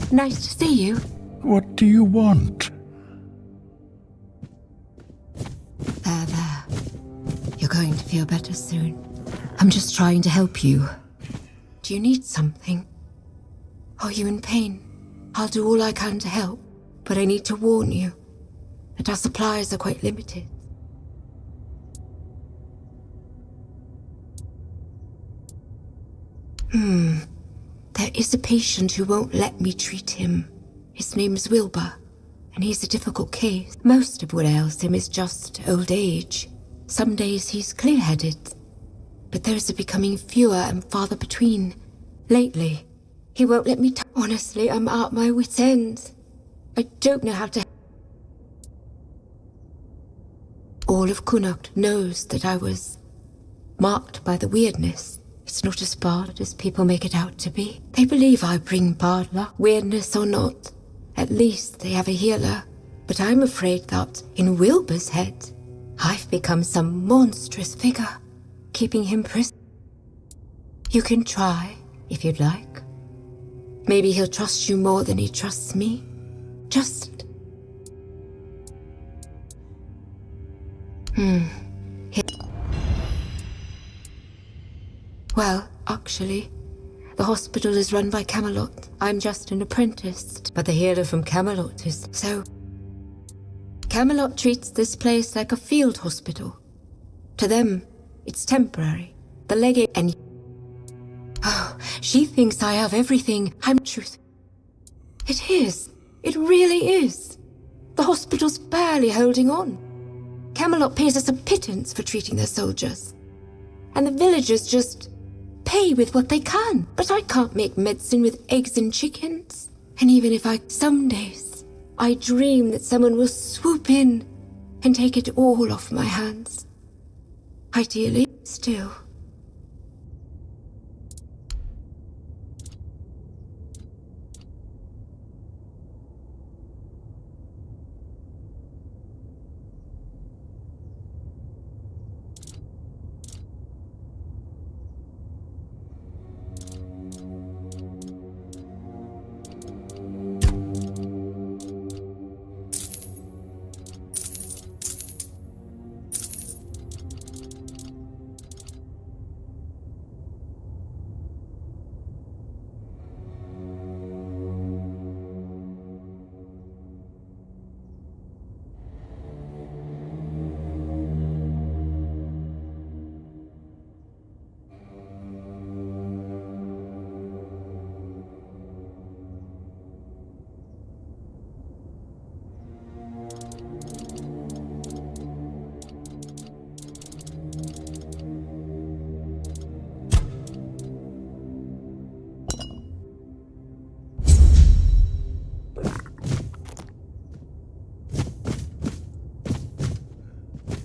Nice to see you. What do you want? There. You're going to feel better soon. I'm just trying to help you. Do you need something? Are you in pain? I'll do all I can to help, but I need to warn you that our supplies are quite limited. There is a patient who won't let me treat him. His name's Wilbur, and he's a difficult case. Most of what ails him is just old age. Some days he's clear-headed, but those are becoming fewer and farther between. Lately, he won't let me honestly, I'm at my wit's end. I don't know how to... All of Connacht knows that I was marked by the weirdness. It's not as bad as people make it out to be. They believe I bring bad luck, weirdness or not. At least they have a healer. But I'm afraid that in Wilbur's head, I've become some monstrous figure, keeping him prisoner. You can try, if you'd like. Maybe he'll trust you more than he trusts me. Just... Well, actually, the hospital is run by Camelot. I'm just an apprentice, but the healer from Camelot is... So, Camelot treats this place like a field hospital. To them, it's temporary. The legate and... Oh, she thinks I have everything. I'm truth. It is. It really is. The hospital's barely holding on. Camelot pays us a pittance for treating their soldiers. And the villagers just... pay with what they can. But I can't make medicine with eggs and chickens. And even if some days, I dream that someone will swoop in and take it all off my hands. Ideally, still.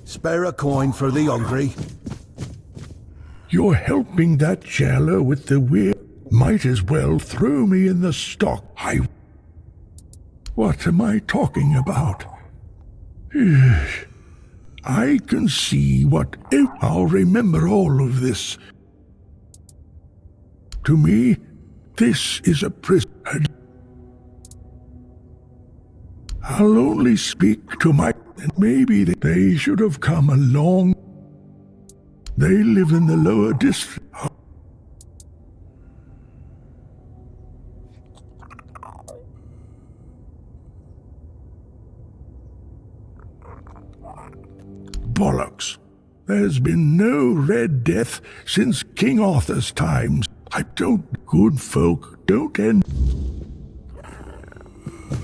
Spare a coin for the hungry. You're helping that jailer with the weird... Might as well throw me in the stock. What am I talking about? I can see what... I'll remember all of this. To me, this is a prison. I'll only speak to my... Maybe they should have come along. They live in the lower district. Bollocks. There's been no Red Death since King Arthur's times. Good folk don't end...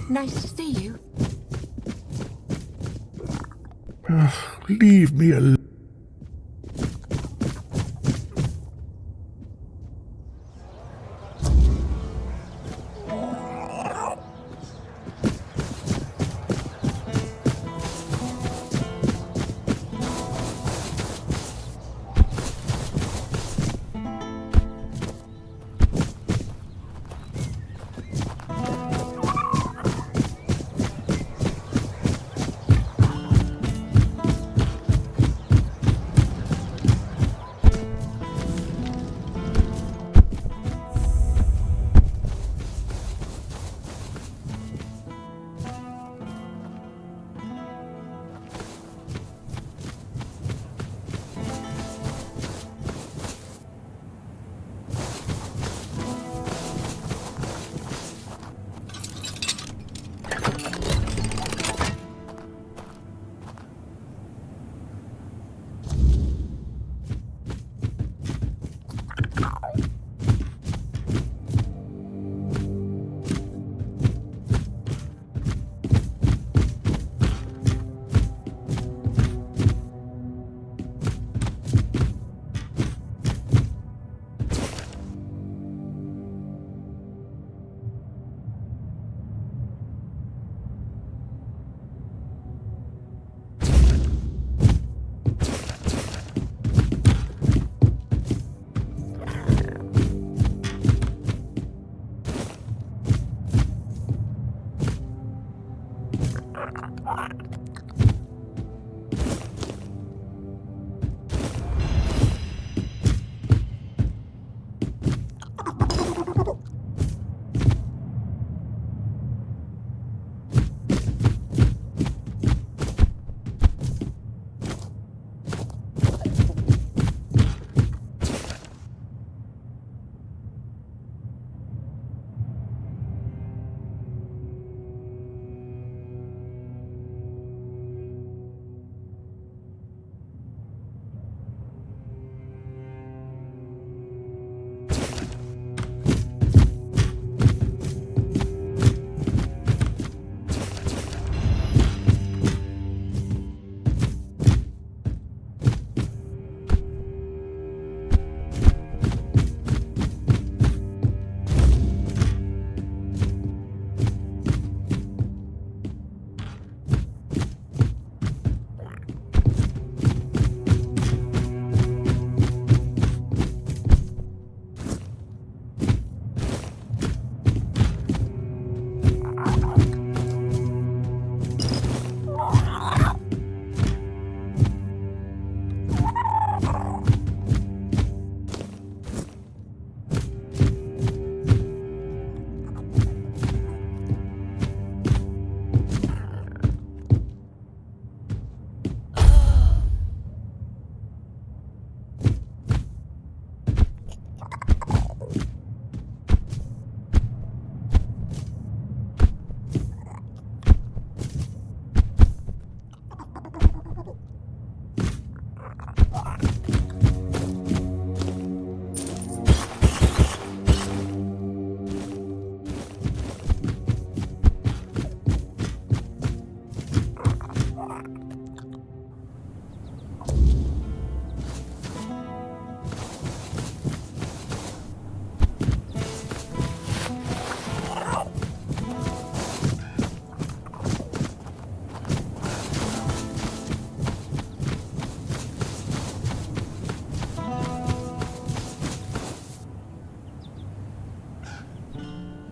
Nice to see you. Leave me alone.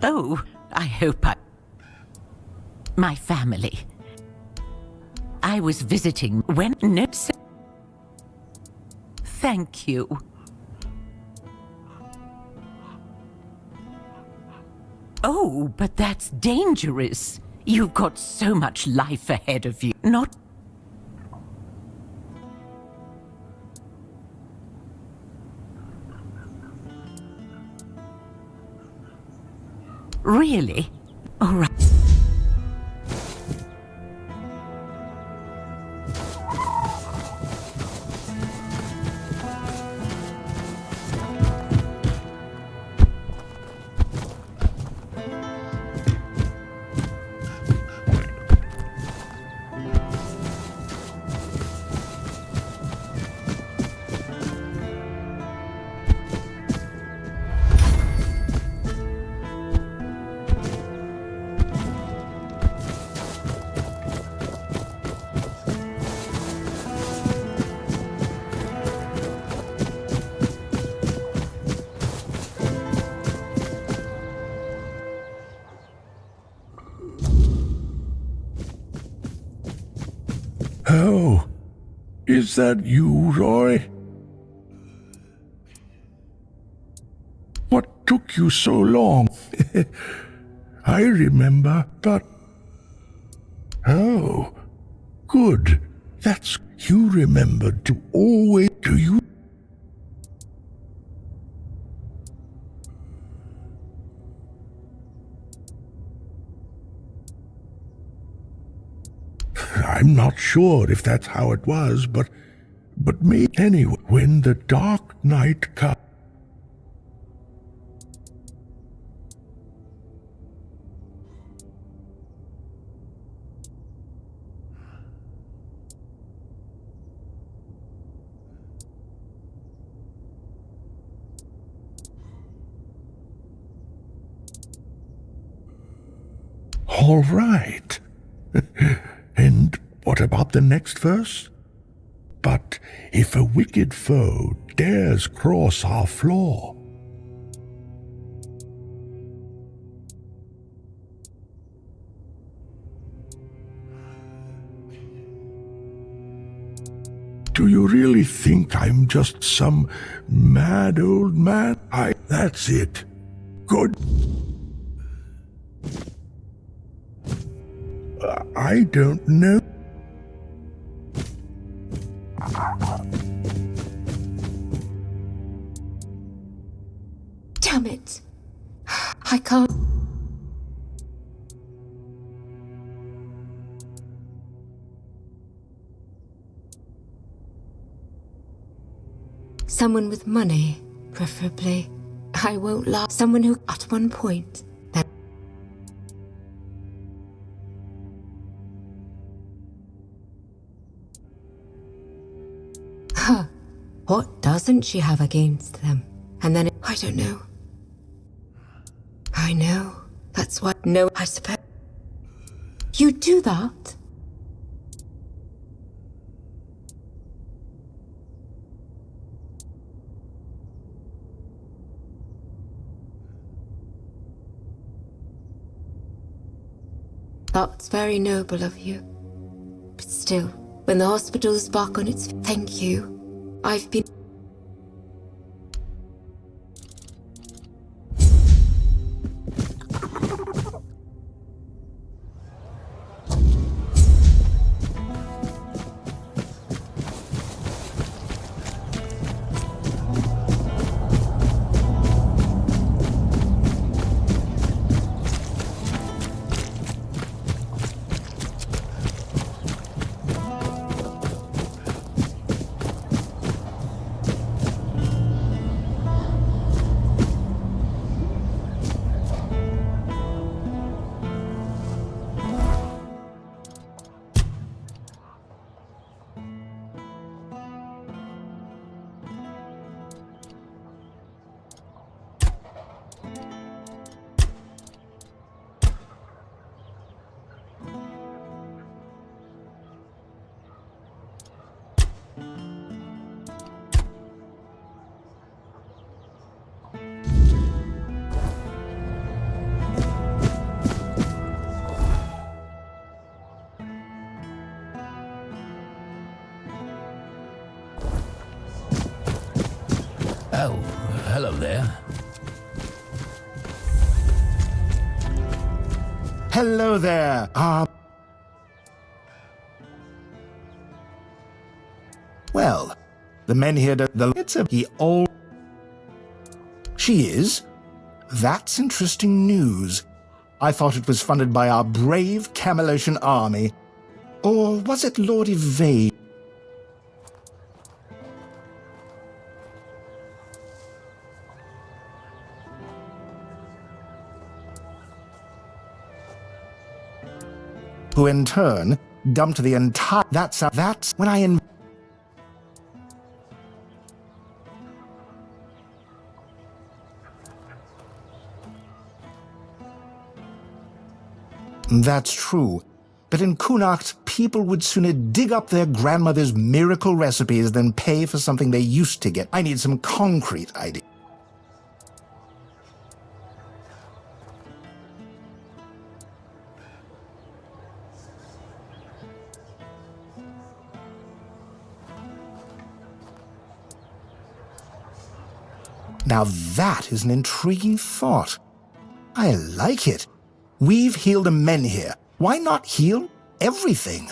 Oh, I hope my family. I was visiting when... No, thank you. Oh, but that's dangerous. You've got so much life ahead of you. Not... Really? All right. Oh, is that you, Roy? What took you so long? I remember, but... Oh, good. That's... You remembered to always... Do you... I'm not sure if that's how it was, but me anyway. When the dark night comes... All right. And what about the next verse? But if a wicked foe dares cross our floor, do you really think I'm just some mad old man? That's it. Good. I don't know. Damn it. I can't. Someone with money, preferably. I won't lie. Someone who, at one point, that... Huh. What doesn't she have against them? And then I don't know. I know. That's what... No, I suppose... You do that? That's very noble of you. But still, when the hospital is back on its... Thank you. I've been... Oh, hello there. Hello there. Well, the men here She is? That's interesting news. I thought it was funded by our brave Camelocian army. Or was it Lord Evade? Who in turn dumped the entire... That's when I... That's true. But in Kunacht, people would sooner dig up their grandmother's miracle recipes than pay for something they used to get. I need some concrete idea. Now that is an intriguing thought. I like it. We've healed the men here. Why not heal everything?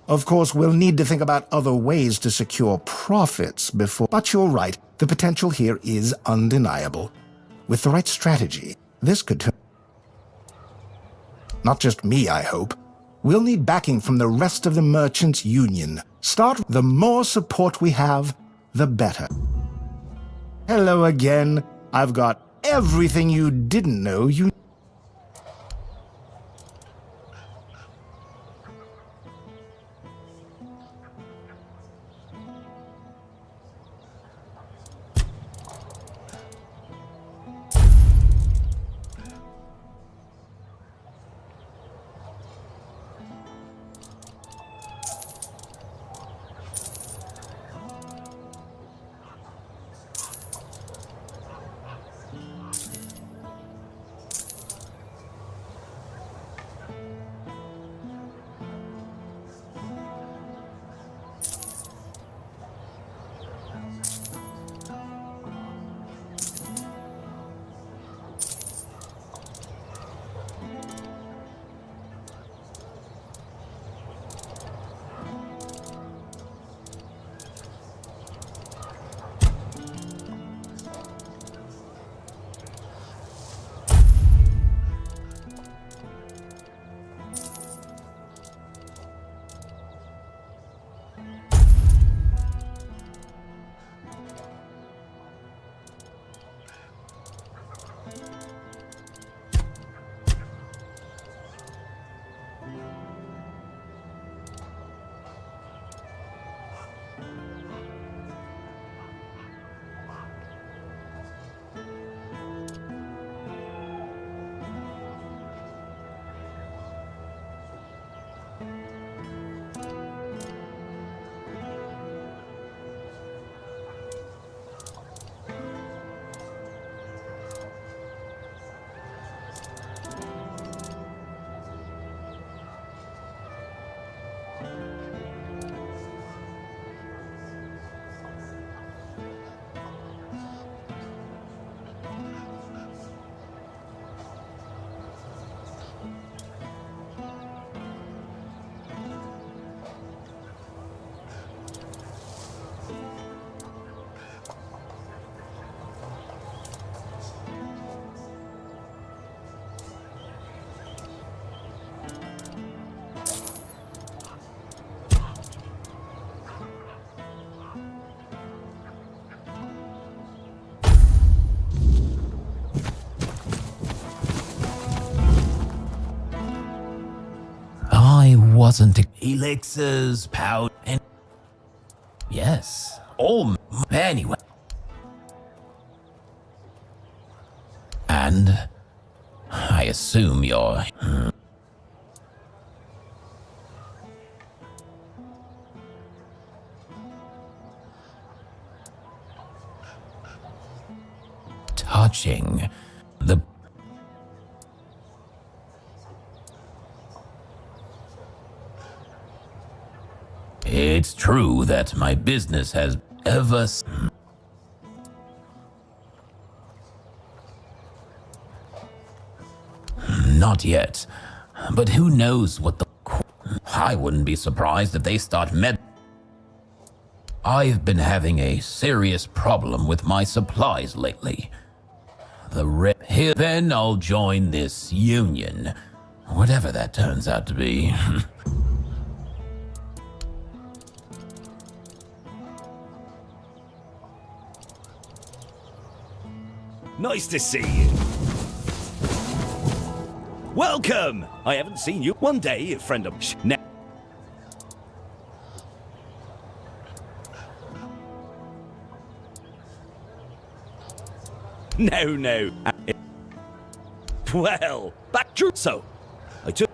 Of course, we'll need to think about other ways to secure profits before... But you're right, the potential here is undeniable. With the right strategy, this could turn... Not just me, I hope. We'll need backing from the rest of the Merchants' Union. The more support we have, the better. Hello again. I've got everything you didn't know you... Wasn't elixirs, powder, and yes, all anyway. And I assume you're touching the It's true that my business has ever... Not yet. But who knows what the... I wouldn't be surprised if they start I've been having a serious problem with my supplies lately. Here, then I'll join this union. Whatever that turns out to be. Nice to see you. Welcome! I haven't seen you. One day, a friend of... No. Well, back to... So, I took...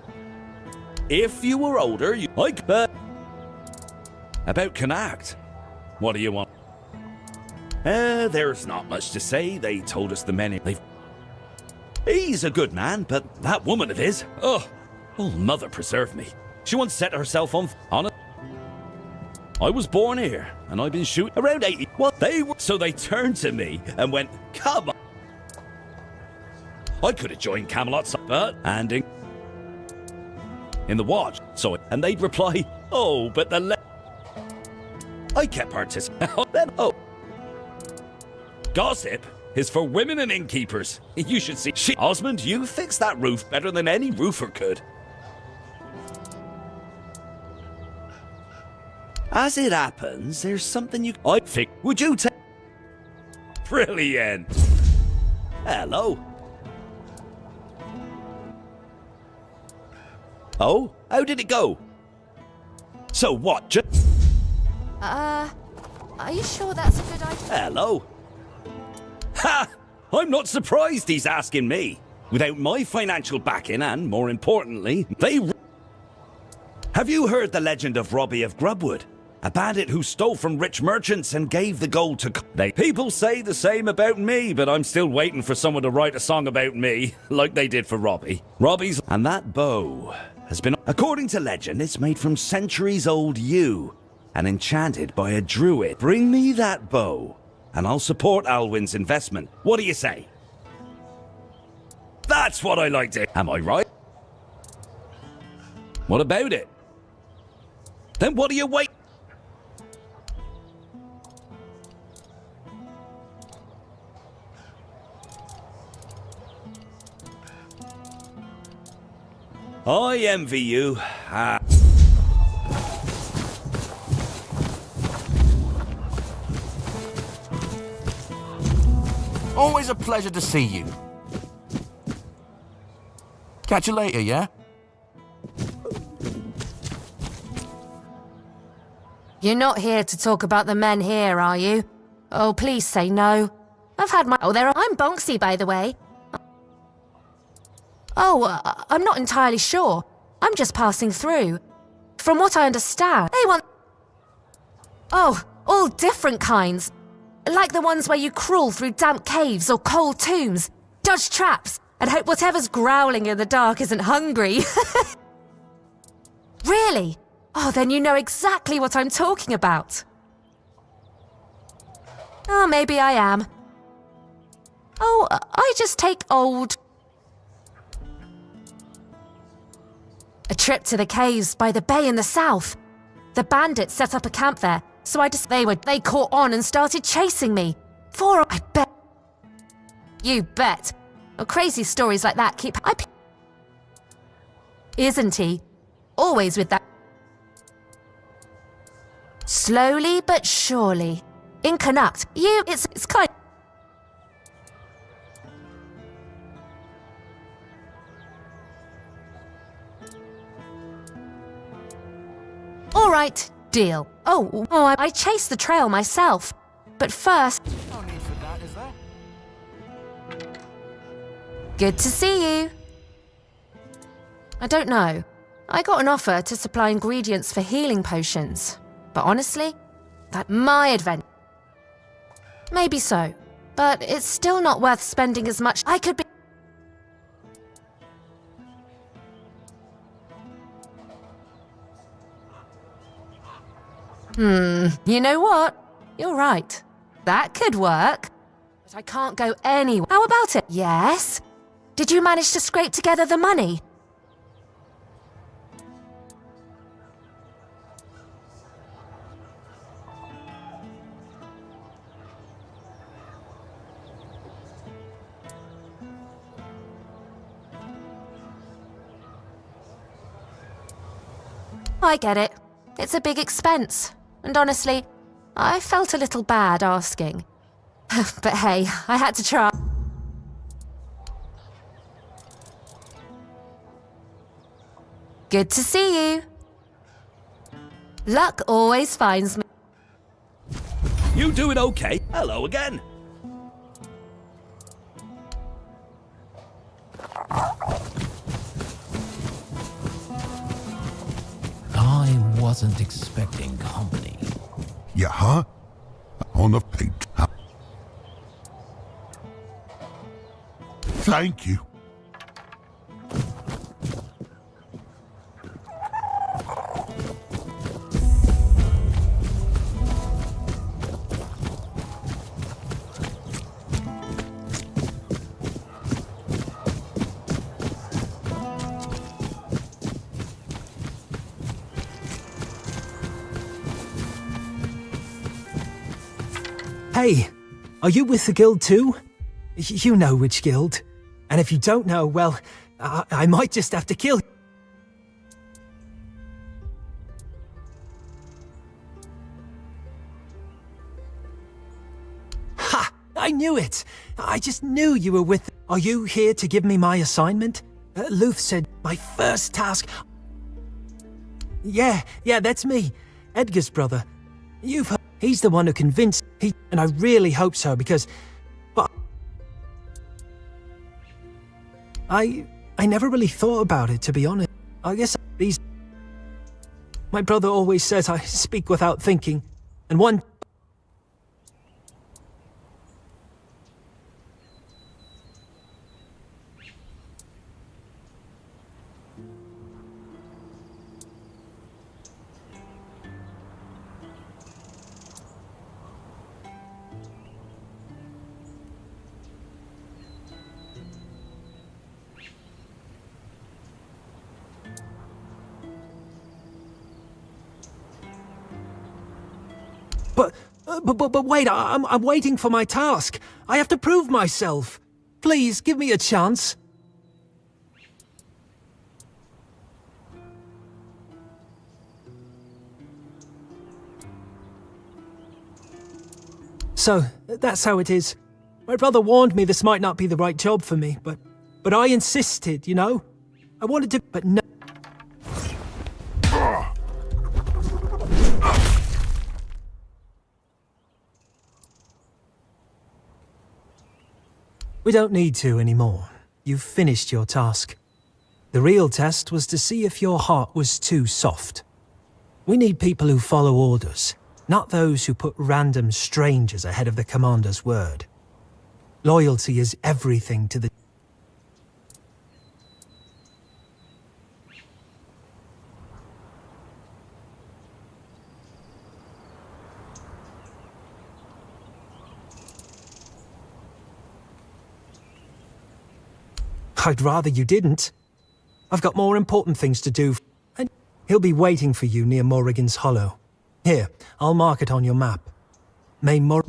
If you were older, you... Like, about Connacht. What do you want? There's not much to say. They told us the men... He's a good man, but that woman of his... Oh, mother preserve me. She once set herself on it. I was born here, and I've been shooting around 80. What they were... So they turned to me and went, come on. I could have joined Camelot, but... And in the watch. So... And they'd reply, oh, but the... I kept participating. Then, oh. Gossip is for women and innkeepers. You should see... Osmond, you fixed that roof better than any roofer could. As it happens, there's something you... I think... Would you take... Brilliant. Hello. Oh? How did it go? So what, Are you sure that's a good idea? Hello. Ha! I'm not surprised he's asking me. Without my financial backing and, more importantly, Have you heard the legend of Robbie of Grubwood? A bandit who stole from rich merchants and gave the gold to... People say the same about me, but I'm still waiting for someone to write a song about me, like they did for Robbie. Robbie's... And that bow has been... According to legend, it's made from centuries-old yew and enchanted by a druid. Bring me that bow, and I'll support Alwyn's investment. What do you say? That's what I like to... Am I right? What about it? Then what do you wait... I envy you. Always a pleasure to see you. Catch you later, yeah? You're not here to talk about the men here, are you? Oh, please say no. I've had my... Oh, I'm Bonksy, by the way. Oh, I'm not entirely sure. I'm just passing through. From what I understand, they want... Oh, all different kinds. Like the ones where you crawl through damp caves or cold tombs, dodge traps, and hope whatever's growling in the dark isn't hungry. Really? Oh, then you know exactly what I'm talking about. Oh, maybe I am. Oh, I just take old... A trip to the caves by the bay in the south. The bandits set up a camp there, so they caught on and started chasing me. I bet. You bet. Oh, crazy stories like that keep... Isn't he? Always with that... Slowly but surely. In Connacht, it's kind... All right, deal. Oh, I chased the trail myself. But first... No need for that, is there? Good to see you. I don't know. I got an offer to supply ingredients for healing potions. But honestly, that's my adventure. Maybe so. But it's still not worth spending as much. I could be... You know what? You're right. That could work. But I can't go anywhere. How about it? Yes? Did you manage to scrape together the money? I get it. It's a big expense. And honestly, I felt a little bad asking. But hey, I had to try. Good to see you. Luck always finds me. You doing okay? Hello again. I wasn't expecting company. Yeah? On the page. Thank you. Hey, are you with the guild too? You know which guild. And if you don't know, well, I might just have to kill you. Ha! I knew it! I just knew you were with... Are you here to give me my assignment? Luth said my first task... Yeah, that's me. Edgar's brother. You've heard... He's the one who convinced... And I really hope so, because... But... I never really thought about it, to be honest. I guess these... My brother always says I speak without thinking. And one... But wait, I'm waiting for my task. I have to prove myself. Please, give me a chance. So, that's how it is. My brother warned me this might not be the right job for me, but I insisted, you know? I wanted to, but no. We don't need to anymore. You've finished your task. The real test was to see if your heart was too soft. We need people who follow orders, not those who put random strangers ahead of the commander's word. Loyalty is everything to the... I'd rather you didn't. I've got more important things to do, and he'll be waiting for you near Morrigan's Hollow. Here, I'll mark it on your map. May Mor...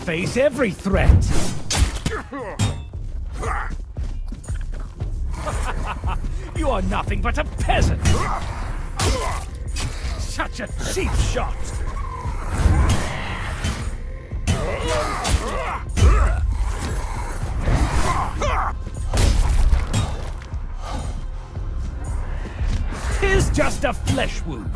face every threat. You are nothing but a peasant. Such a cheap shot. Tis just a flesh wound.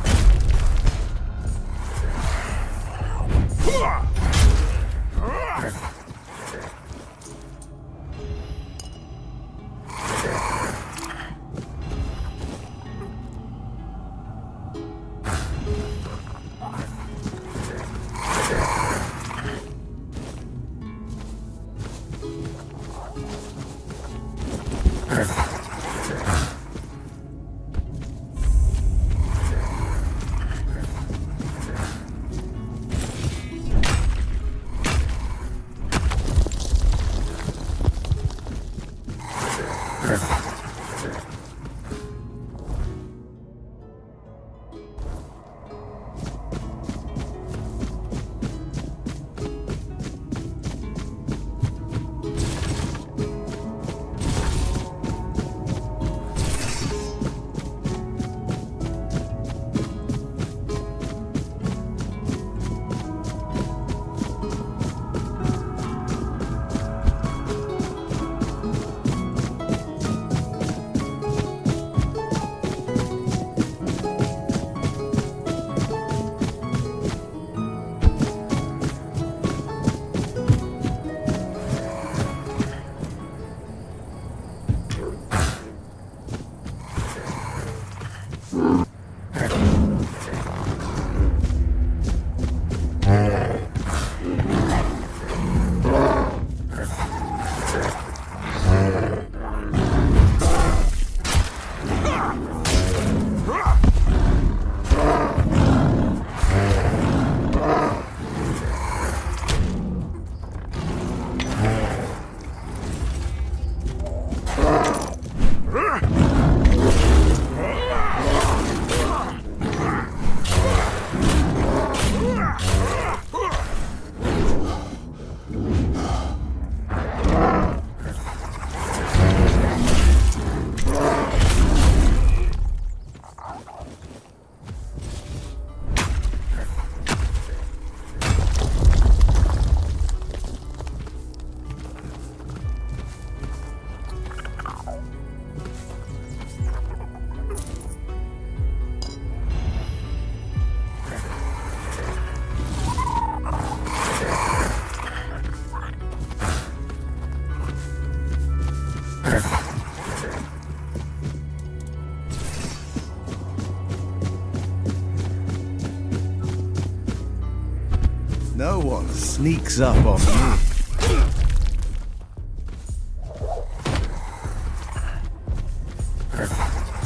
No one sneaks up on me.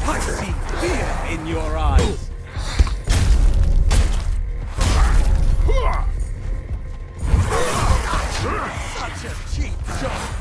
I see fear in your eyes. Such a cheap shot.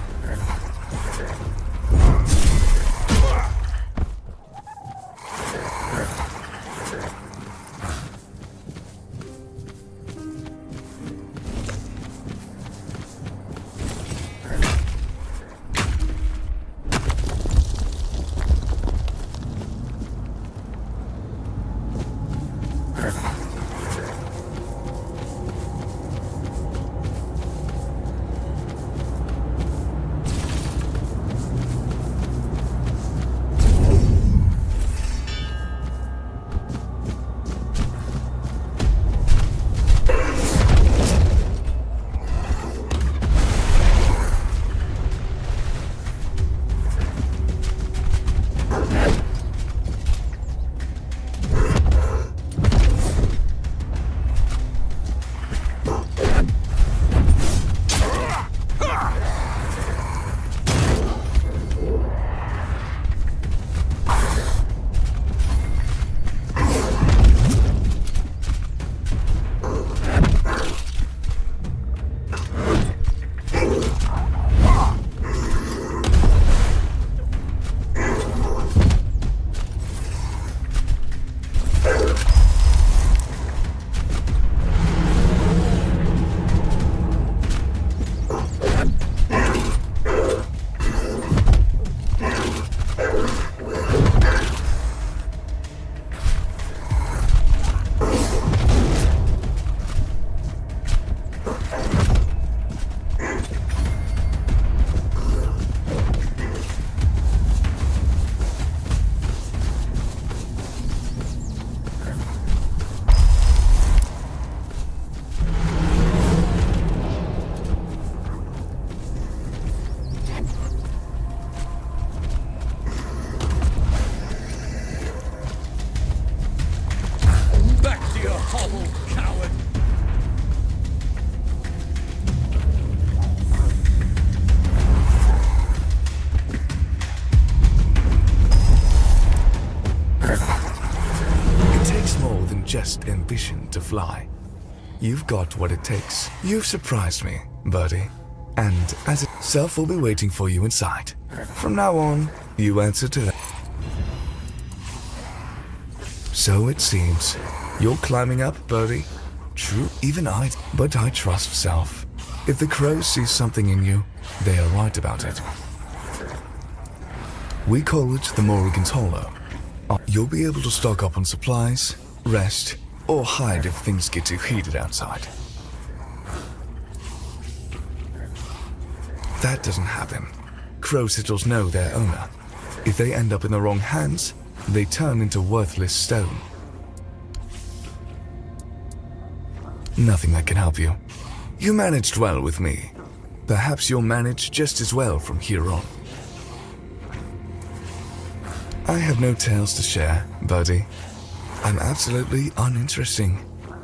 vast ambition to fly. You've got what it takes. You've surprised me, birdie. And as itself will be waiting for you inside. From now on, you answer to that. So it seems. You're climbing up, birdie. True, even I. But I trust self. If the crows see something in you, they are right about it. We call it the Morrigan's Hollow. You'll be able to stock up on supplies, rest, or hide if things get too heated outside. That doesn't happen. Crow sittles know their owner. If they end up in the wrong hands, they turn into worthless stone. Nothing that can help you. You managed well with me. Perhaps you'll manage just as well from here on. I have no tales to share, buddy. I'm absolutely uninteresting.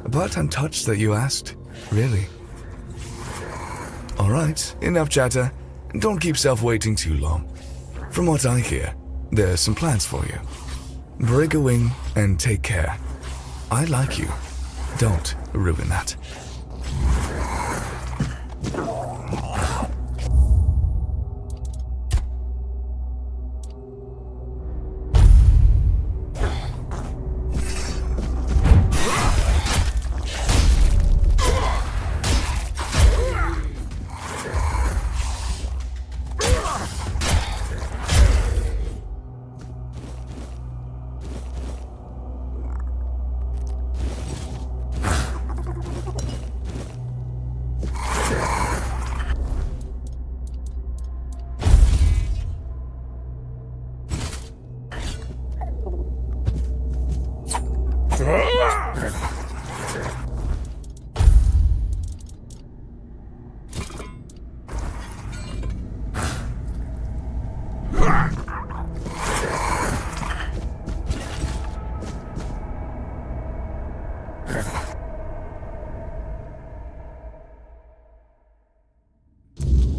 But I'm touched that you asked. Really. Alright, enough chatter. Don't keep self waiting too long. From what I hear, there's some plans for you. Break a wing and take care. I like you. Don't ruin that.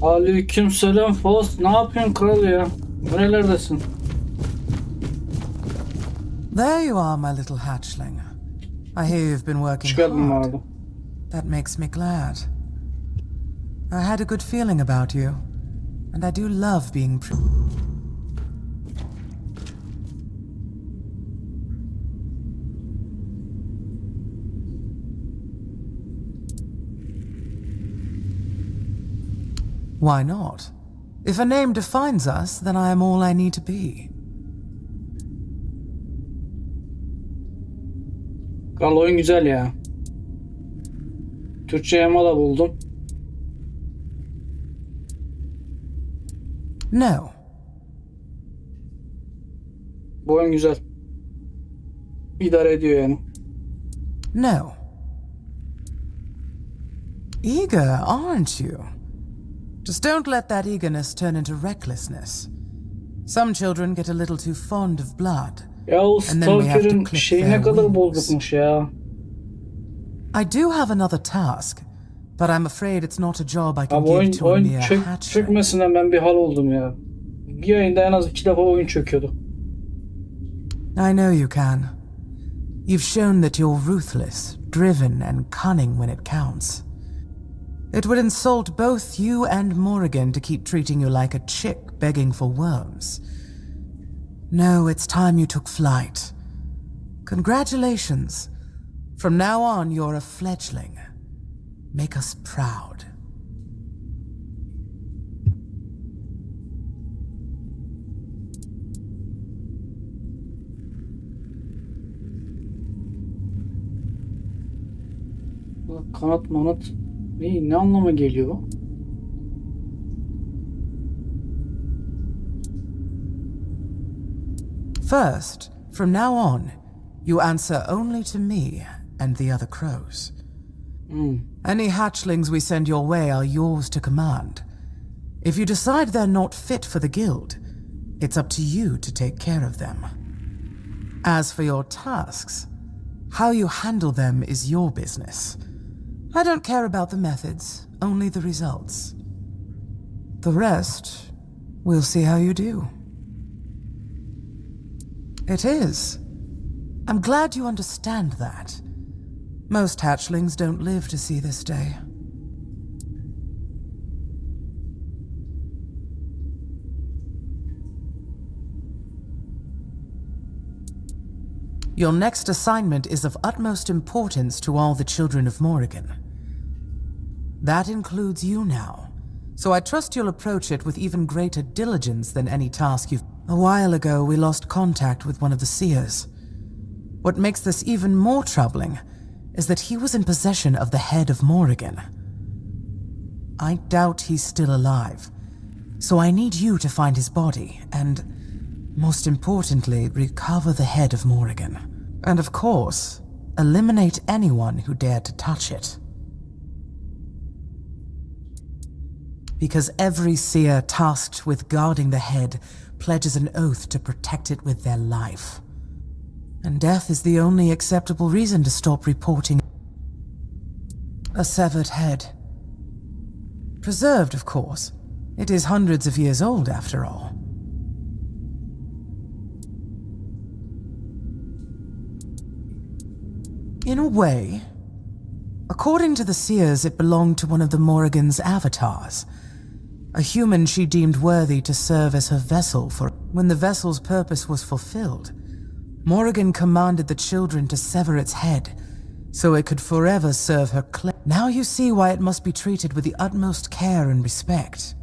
Aleykümselam Faust. Ne yapıyorsun kral ya? Nerelerdesin? There you are, my little hatchling. I hear you've been working hard. That makes me glad. I had a good feeling about you, and I do love being Why not? If a name defines us, then I am all I need to be. Kral oyun güzel ya. Türkçe yama da buldum. No. Bu oyun güzel. İdare ediyor yani. No. Eager, aren't you? Just don't let that eagerness turn into recklessness. Some children get a little too fond of blood. Ya o Stalker'ın şeyi ne kadar bozukmuş ya. I do have another task, but I'm afraid it's not a job I can give to a mere hatchling. Çökmesinden ben bir hal oldum ya. Bir ayında en az 2 defa oyun çöküyordu. I know you can. You've shown that you're ruthless, driven and cunning when it counts. It would insult both you and Morrigan to keep treating you like a chick begging for worms. No, it's time you took flight. Congratulations. From now on, you're a fledgling. Make us proud. Kanat manat. Ne anlama geliyor bu? First, from now on, you answer only to me and the other crows. Any hatchlings we send your way are yours to command. If you decide they're not fit for the guild, it's up to you to take care of them. As for your tasks, how you handle them is your business. I don't care about the methods, only the results. The rest, we'll see how you do. It is. I'm glad you understand that. Most hatchlings don't live to see this day. Your next assignment is of utmost importance to all the children of Morrigan. That includes you now, so I trust you'll approach it with even greater diligence than any task you've... A while ago, we lost contact with one of the seers. What makes this even more troubling is that he was in possession of the head of Morrigan. I doubt he's still alive, so I need you to find his body and, most importantly, recover the head of Morrigan. And of course, eliminate anyone who dared to touch it. Because every seer tasked with guarding the head pledges an oath to protect it with their life. And death is the only acceptable reason to stop reporting a severed head. Preserved, of course. It is hundreds of years old, after all. In a way, according to the seers, it belonged to one of the Morrigan's avatars. A human she deemed worthy to serve as her vessel for... When the vessel's purpose was fulfilled, Morrigan commanded the children to sever its head, so it could forever serve her claim. Now you see why it must be treated with the utmost care and respect.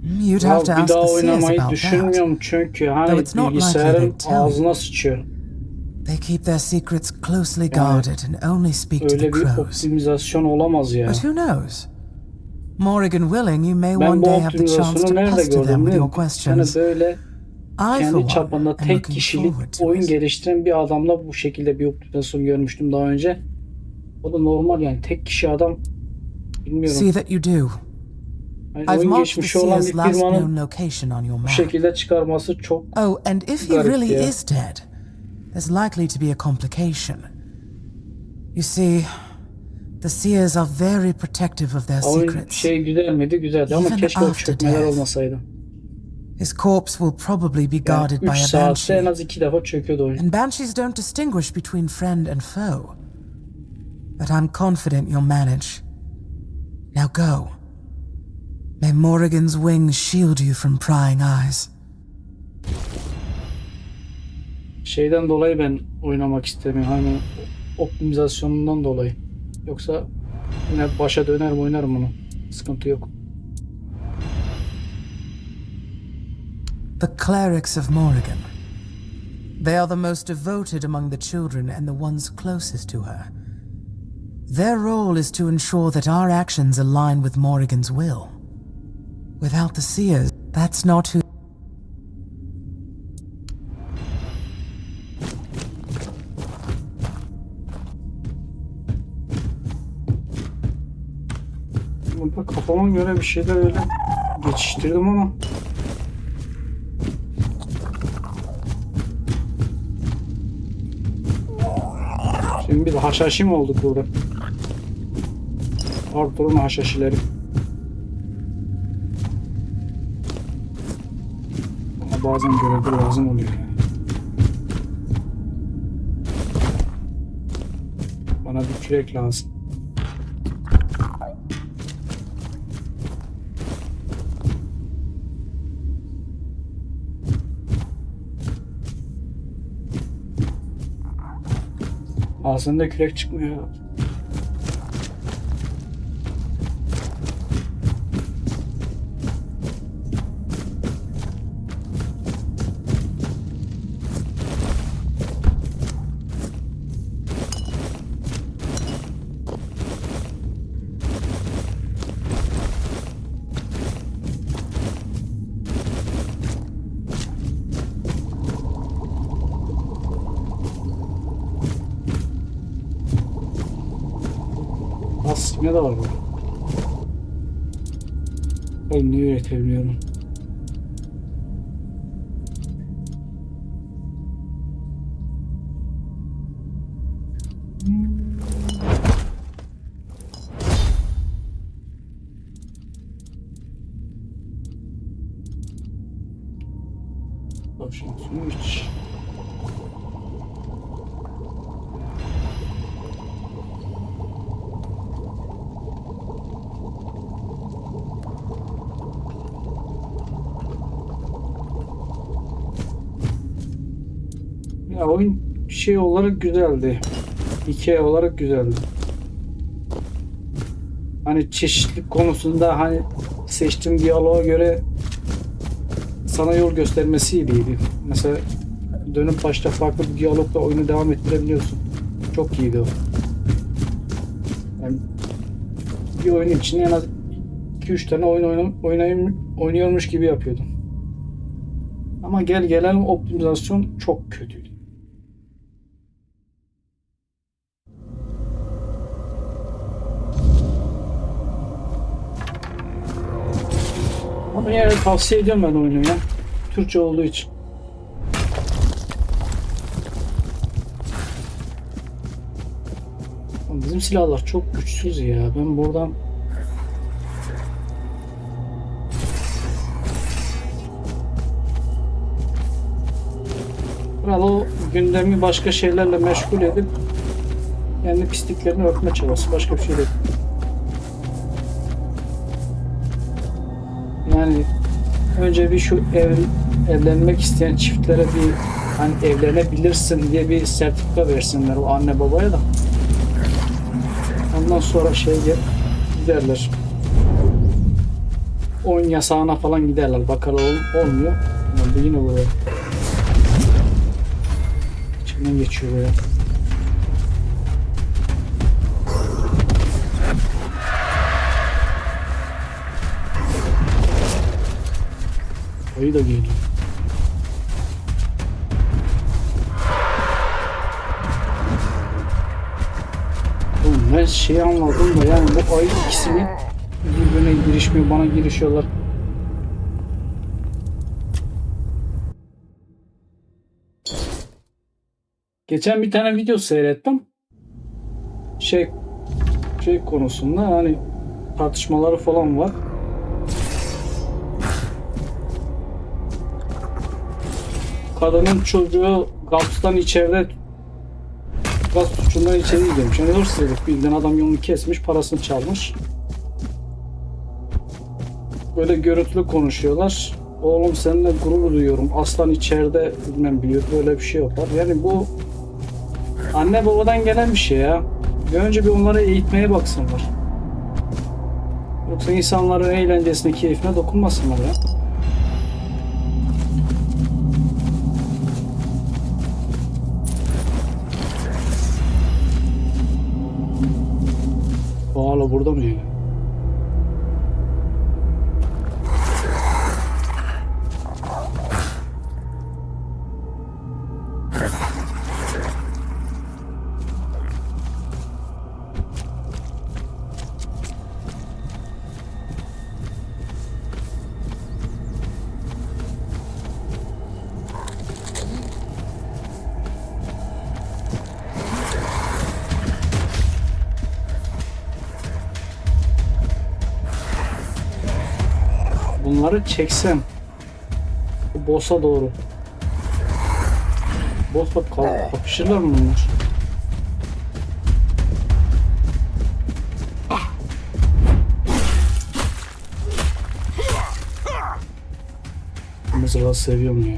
You'd have to bir ask daha the seers oynamayı about düşünmüyorum that. çünkü Though hani it's not likely bilgisayarın they'd tell you. ağzına sıçıyor. They keep their secrets closely guarded and only speak to the Öyle bir crows. optimizasyon olamaz ya. But who knows? Morrigan willing, you may Ben one bu day have the chance optimizasyonu to nerede pester them gördüm with biliyor your musun? Yani questions. böyle I, for kendi one, çapında am tek looking kişilik forward to oyun it. geliştiren bir adamla bu şekilde bir optimizasyon görmüştüm daha önce. O da normal yani tek kişi adam bilmiyorum. See that you do. Yani I've oyun marked the geçmişi olan bir seer's last known firmanın location on your bu map. şekilde çıkarması çok Oh, and if he garip really ya. is dead, there's likely to be a complication. You see, the seers are very protective of their oyun secrets. şey güzel miydi? Güzeldi ama Even keşke o after çökmeler death. olmasaydı. His corpse will probably be guarded Yani by 3 a saatte en banshee. az 2 defa çöküyordu oyun. And banshees don't distinguish between friend and foe. But I'm confident you'll manage. Now go. May Morrigan's wings shield you from prying eyes. Şeyden dolayı ben oynamak istemiyorum. Hani optimizasyonundan dolayı. Yoksa yine başa dönerim oynarım bunu. Sıkıntı yok. The clerics of Morrigan. They are the most devoted among the children and the ones closest to her. Their role is to ensure that our actions align with Morrigan's will. Without the seers, that's not who... Burada kafama göre bir şeyler öyle geçiştirdim ama şimdi bir de haşhaşi mi olduk burada? Arthur'un haşhaşileri. Ama bazen görevde lazım oluyor yani. Bana bir kürek lazım. Ağzında kürek çıkmıyor ya. Ne de var burada? Ben ne üretebiliyorum? Option 3. Ya oyun şey olarak güzeldi. Hikaye olarak güzeldi. Hani çeşitlilik konusunda hani seçtiğim diyaloğa göre sana yol göstermesi iyiydi. Mesela dönüp başta farklı bir diyalogla oyunu devam ettirebiliyorsun. Çok iyiydi o. Yani bir oyun için en az 2-3 tane oynuyormuş gibi yapıyordum. Ama gelen optimizasyon çok kötüydü. Ama yani tavsiye ediyorum ben oyunu ya. Türkçe olduğu için. Bizim silahlar çok güçsüz ya. Ben buradan kral o gündemi başka şeylerle meşgul edip kendi pisliklerini örtme çabası. Başka bir şey değil. Yani önce bir şu evlenmek isteyen çiftlere bir hani evlenebilirsin diye bir sertifika versinler o anne babaya da. Ondan sonra giderler. Oyun yasağına falan giderler. Bakalım olmuyor. Ama yine buraya. İçinden geçiyor böyle. Ayı da geliyor. Oğlum ben anladım da yani bu ayı ikisini birbirine girişmiyor, bana girişiyorlar. Geçen bir tane video seyrettim. Şey konusunda hani tartışmaları falan var. Kadının çocuğu gazdan içeride gaz suçundan içeri girmiş. Yani hırsızlık bildiğin adam yolunu kesmiş, parasını çalmış. Böyle görüntülü konuşuyorlar. Oğlum seninle gurur duyuyorum. Aslan içeride bilmem biliyor. Böyle bir şey yok. Yani bu anne babadan gelen bir şey ya. Bir önce bir onları eğitmeye baksınlar. Yoksa insanların eğlencesine, keyfine dokunmasınlar ya. Hala burada mı yani? Bunları çeksem bu boss'a doğru. Boss'la kapışırlar mı bunlar? Mızrağı seviyorum ya.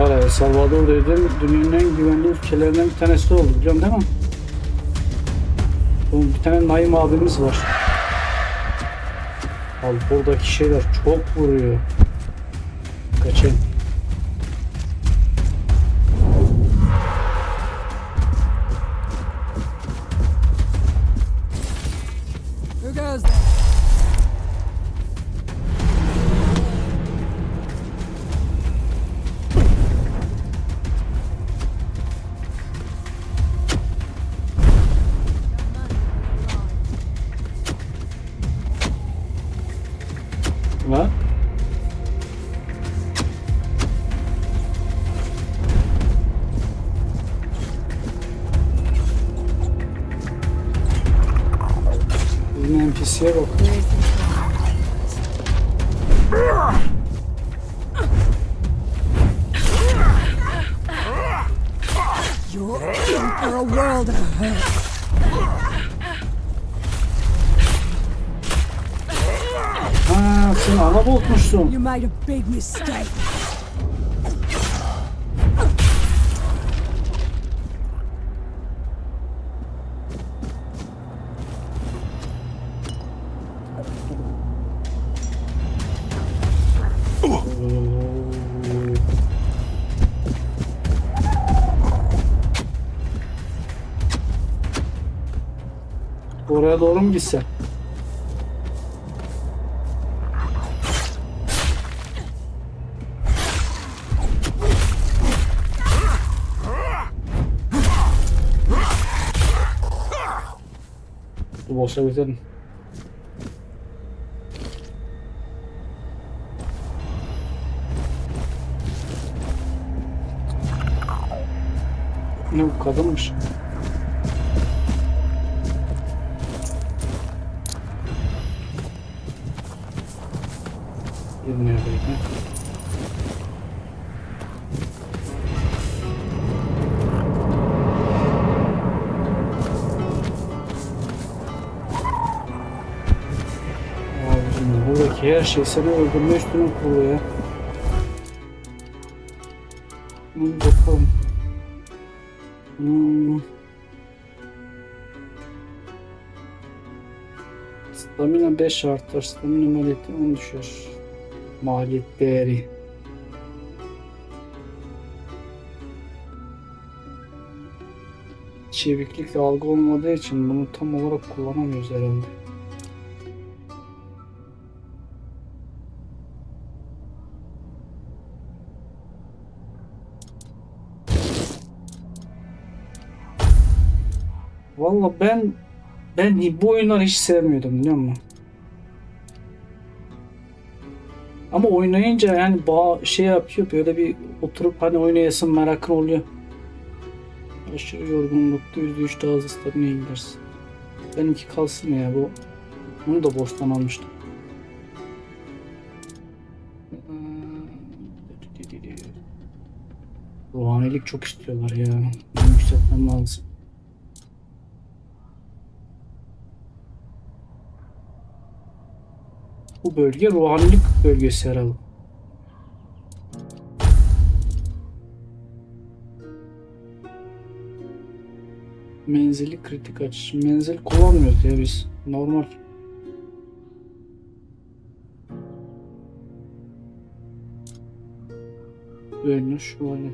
El Salvador dedim, dünyanın en güvenli ülkelerinden bir tanesi oldu, biliyorum değil mi? Bunun bir tane Naim abimiz var. Abi buradaki şeyler çok vuruyor. Kaçayım. Sisiye bak. You're in for a world of hurt. Ha, sen ana bulmuşsun. You made a big mistake. Oraya doğru mu gitsen? Bu boss'a bitelim. Ne bu kadınmış? Neredeydi? Abicim buradaki her şey seni öldürme üstüne kurulu ya. Bakalım. Stamina 5 artar. Stamina maliyeti 10 düşer. Maliyet değeri. Çeviklikle algı olmadığı için bunu tam olarak kullanamıyoruz herhalde. Vallahi ben bu oyunları hiç sevmiyordum, biliyor musun? Ama oynayınca yani şey yapıyor, böyle bir oturup hani oynayasın merakın oluyor. Aşırı yorgunlukta %3 daha hızlı stamineye gidersin. Benimki kalsın ya, bunu da boştan almıştım. Ruhanilik çok istiyorlar ya. Bunu yükseltmem lazım. Bu bölge ruhanilik bölgesi herhalde. Menzili kritik açış. Menzil kullanmıyoruz ya biz. Normal. Böyle şöyle.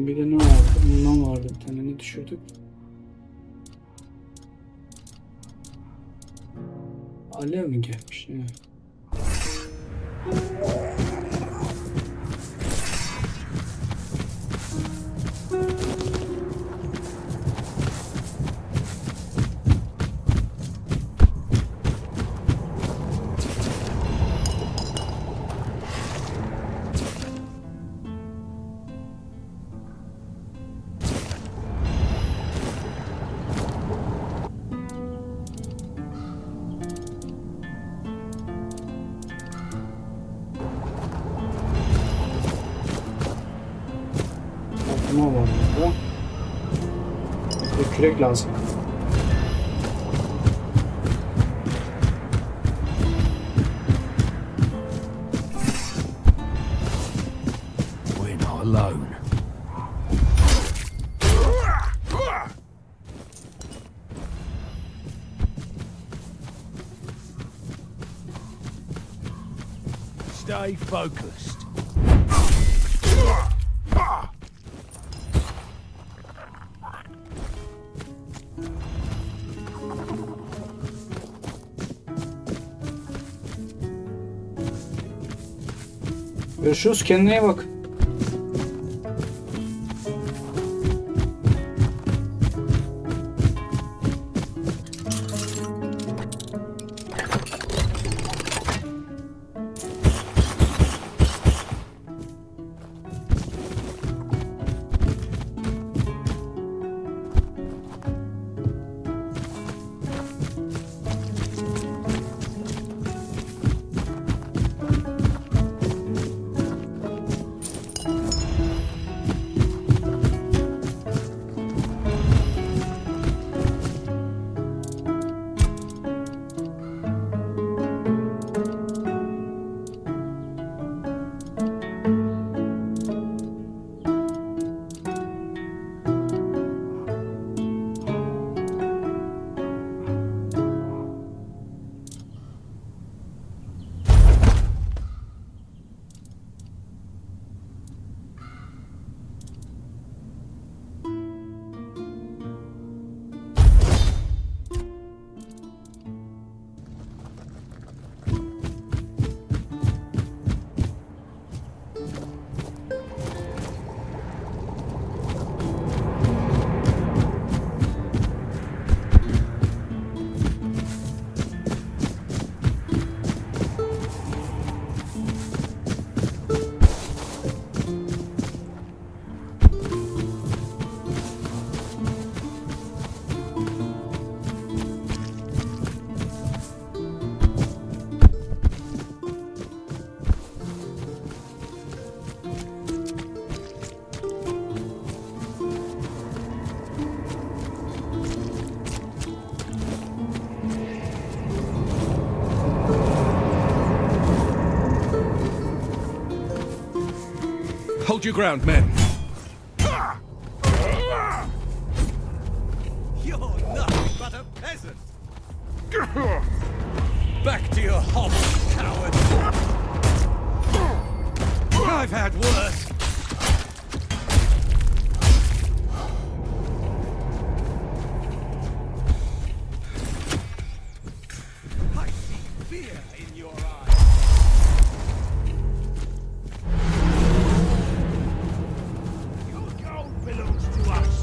Bir de ne vardı? Bundan vardı bir tane. Ne düşürdük? Alev mi gelmiş? Ya? Ne var burada? Bir kürek lazım. We're not alone. Stay focused. Görüşürüz, kendine iyi bak. your ground, men. You're nothing but a peasant. Back to your hovel, coward. I've had worse. I see fear in your eyes. Your gold belongs to us.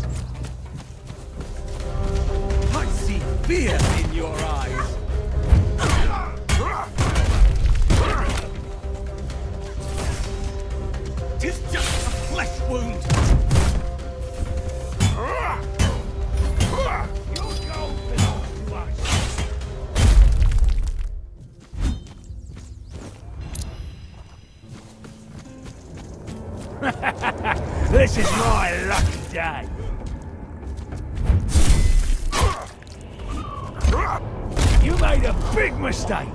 I see fear in your eyes. Tis just a flesh wound. Your gold belongs to us. This is my lucky day. You made a big mistake.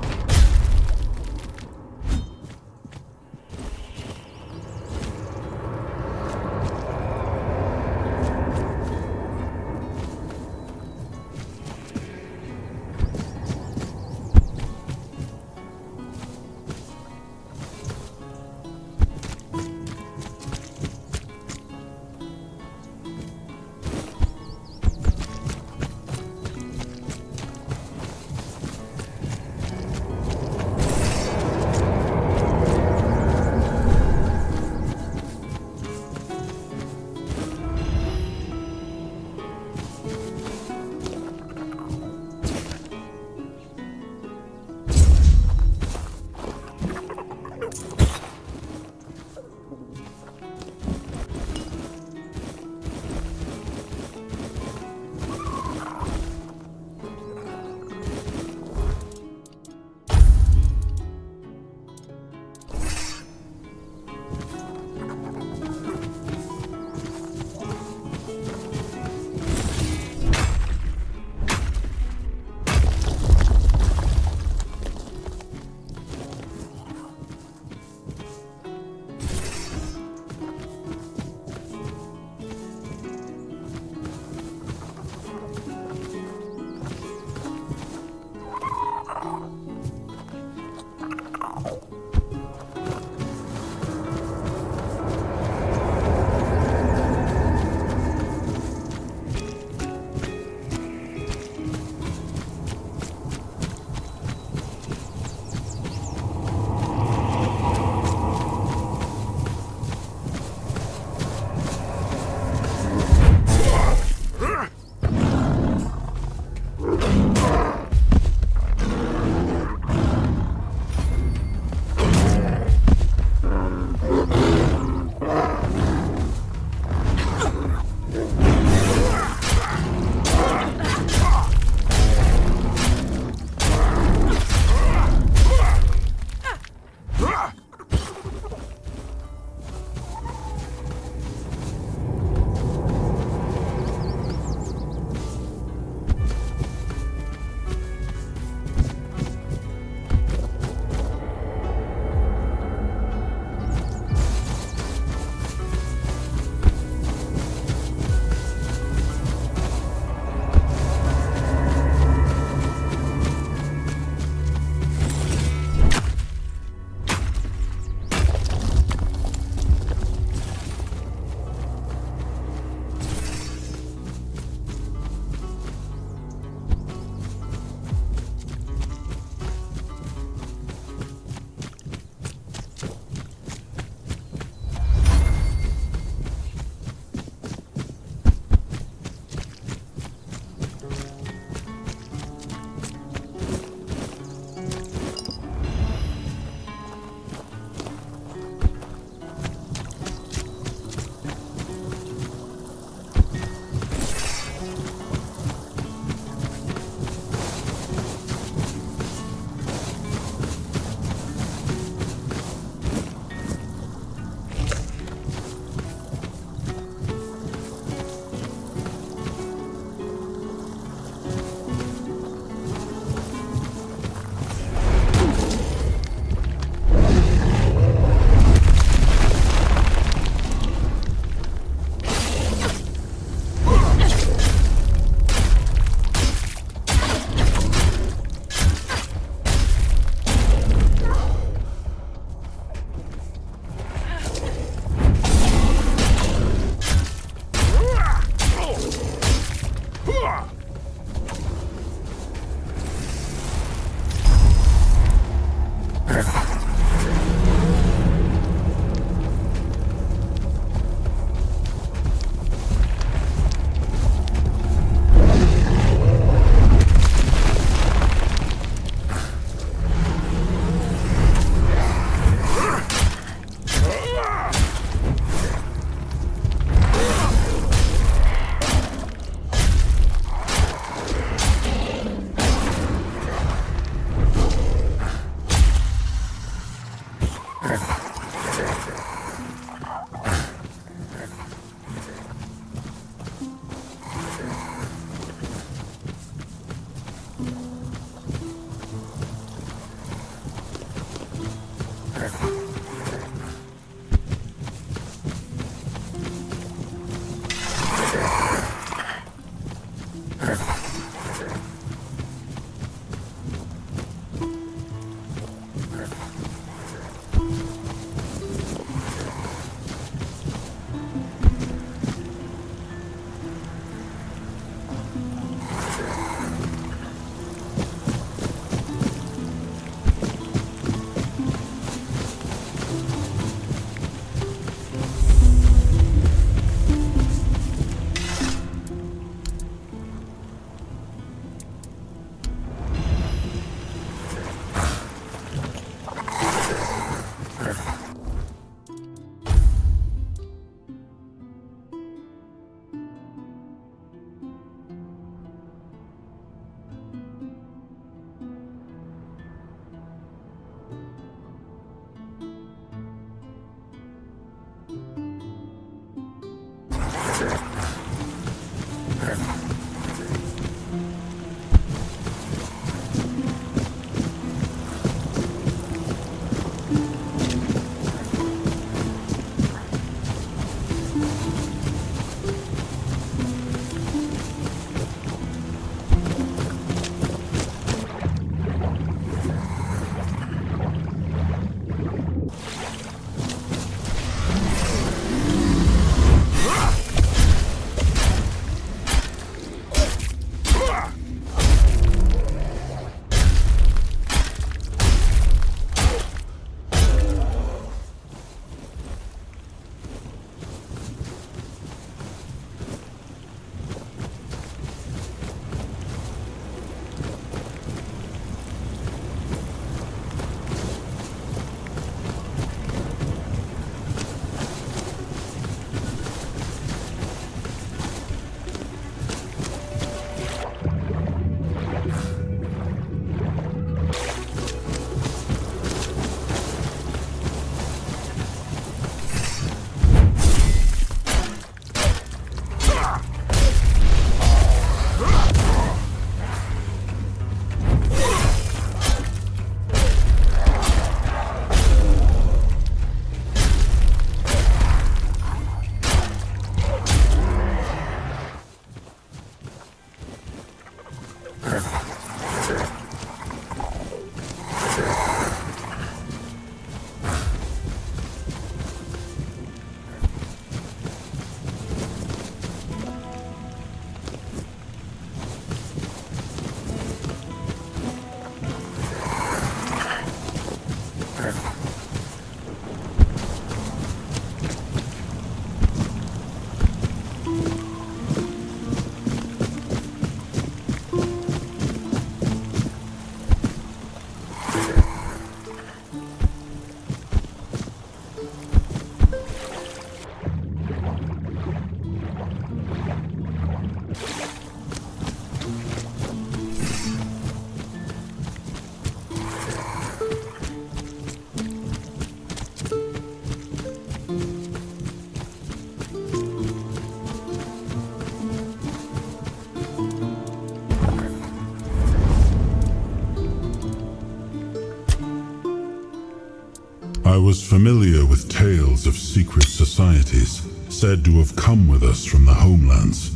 I was familiar with tales of secret societies said to have come with us from the homelands.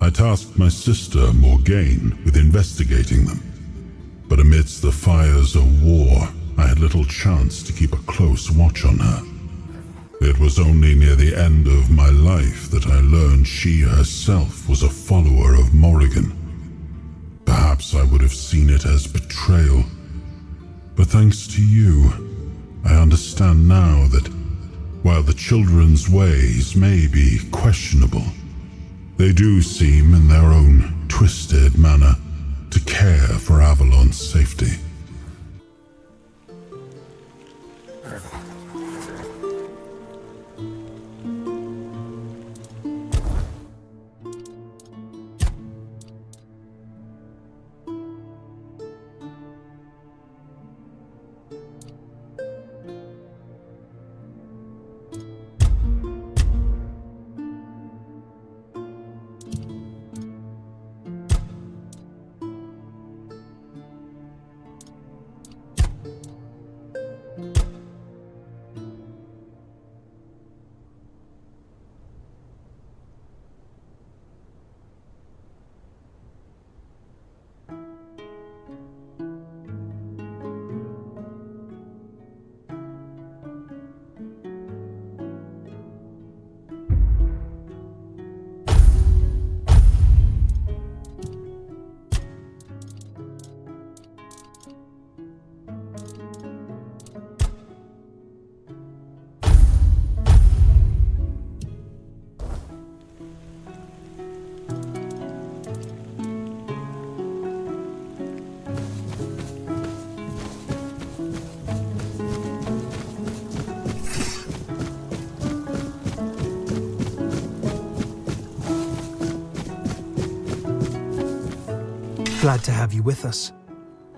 I tasked my sister, Morgaine, with investigating them. But amidst the fires of war, I had little chance to keep a close watch on her. It was only near the end of my life that I learned she herself was a follower of Morrigan. Perhaps I would have seen it as betrayal. But thanks to you, I understand now that while the children's ways may be questionable, they do seem in their own twisted manner to care for Avalon's safety. Glad to have you with us.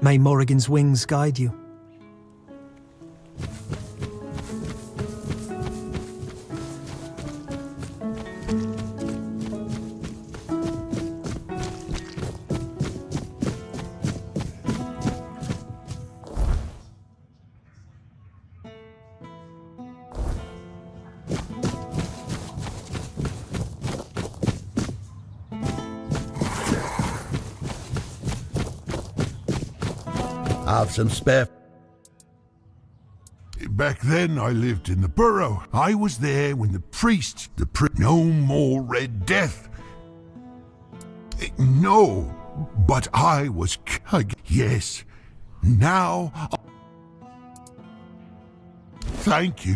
May Morrigan's wings guide you. Have some spare. Back then I lived in the burrow. I was there when the priest, no more Red Death. No, but I was, yes, now, thank you.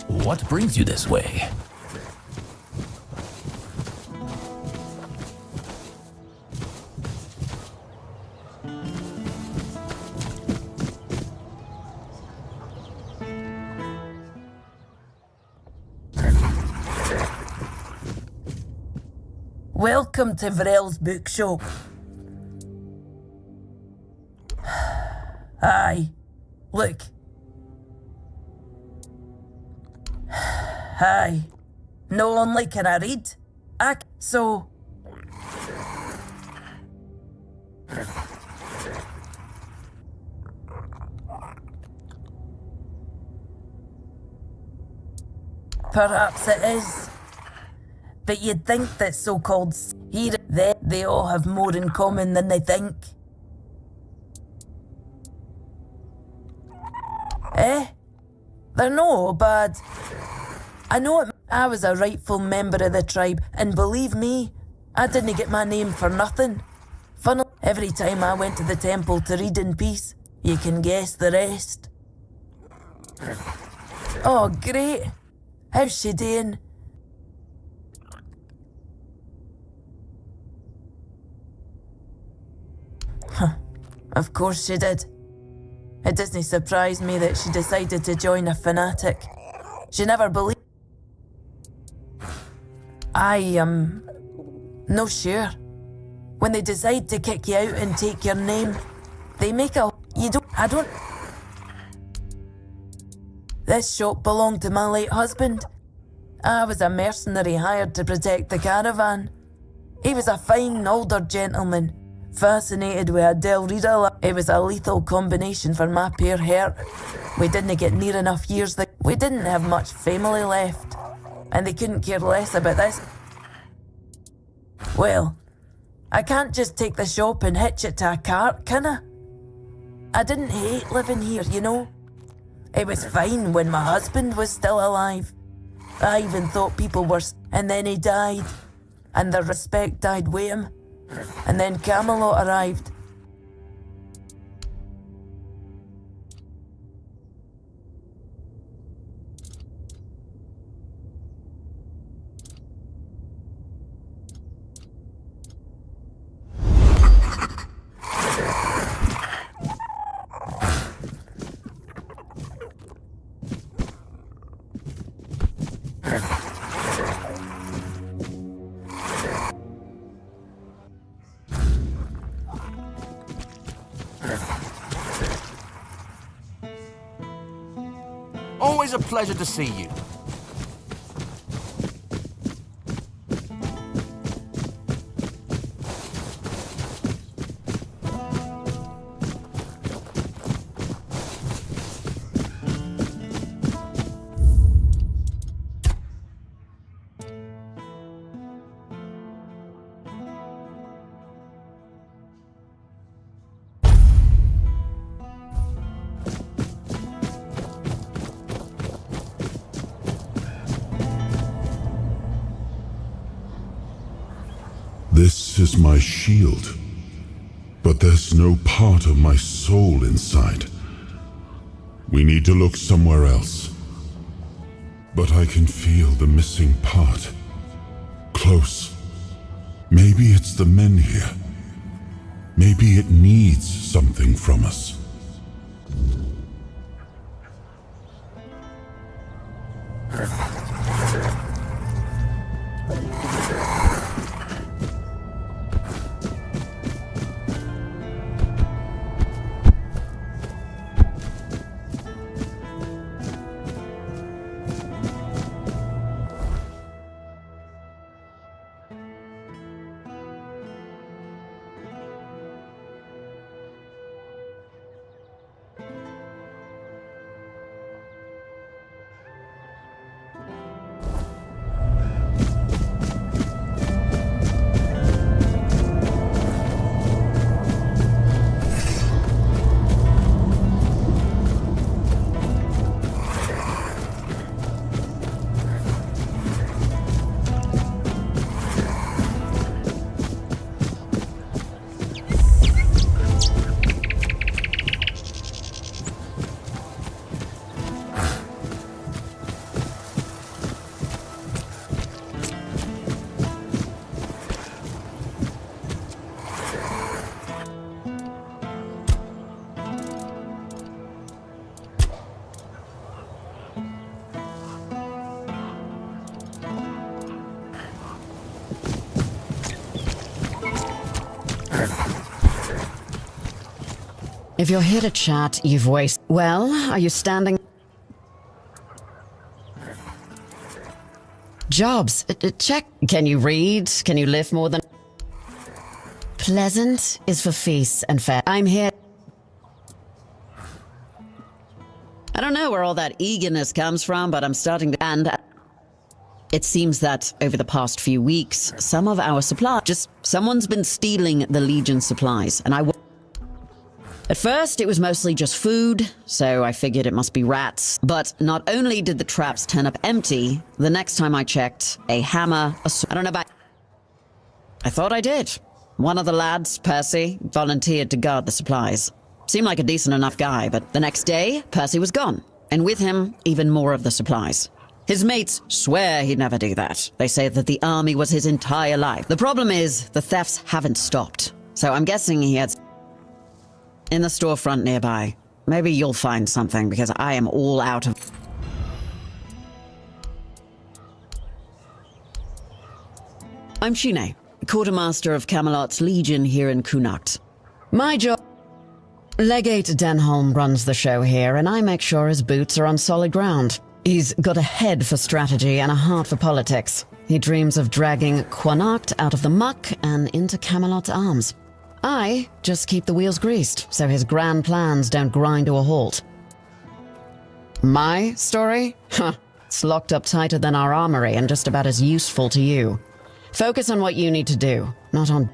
What brings you this way? Welcome to Vrel's bookshop. Aye, look. Aye, no only can I read, so... Perhaps it is. But you'd think that so-called here, they all have more in common than they think. Eh? They're no bad. I know it. I was a rightful member of the tribe, and believe me, I didn't get my name for nothing. Funnel, every time I went to the temple to read in peace, you can guess the rest. Oh, great. How's she doing? Huh. Of course she did. It doesn't surprise me that she decided to join a fanatic. She never believed. I am no sure. When they decide to kick you out and take your name, they make a... I don't... This shop belonged to my late husband. I was a mercenary hired to protect the caravan. He was a fine older gentleman, fascinated with a Del Rita. It was a lethal combination for my poor heart. We didn't get near enough years that we didn't have much family left, and they couldn't care less about this. Well, I can't just take the shop and hitch it to a cart, can I? I didn't hate living here, you know. It was fine when my husband was still alive. I even thought people were... And then he died, and the respect died with him. And then Camelot arrived. Always a pleasure to see you. This is my shield, but there's no part of my soul inside. We need to look somewhere else. But I can feel the missing part. Close. Maybe it's the men here. Maybe it needs something from us. If you're here to chat, you've wasted... Well, are you standing... Jobs. Check. Can you read? Can you lift more than... Pleasant is for feasts and fair. I'm here... I don't know where all that eagerness comes from, but I'm starting to... And... It seems that over the past few weeks, some of our someone's been stealing the Legion supplies, and at first, it was mostly just food, so I figured it must be rats. But not only did the traps turn up empty, the next time I checked, a hammer, I don't know about... I thought I did. One of the lads, Percy, volunteered to guard the supplies. Seemed like a decent enough guy, but the next day, Percy was gone. And with him, even more of the supplies. His mates swear he'd never do that. They say that the army was his entire life. The problem is, the thefts haven't stopped. So I'm guessing he had... in the storefront nearby. Maybe you'll find something, because I am all out of... I'm Shine, quartermaster of Camelot's Legion here in Connacht. My job... Legate Denholm runs the show here, and I make sure his boots are on solid ground. He's got a head for strategy and a heart for politics. He dreams of dragging Connacht out of the muck and into Camelot's arms. I just keep the wheels greased, so his grand plans don't grind to a halt. My story? Huh. It's locked up tighter than our armory and just about as useful to you. Focus on what you need to do, not on...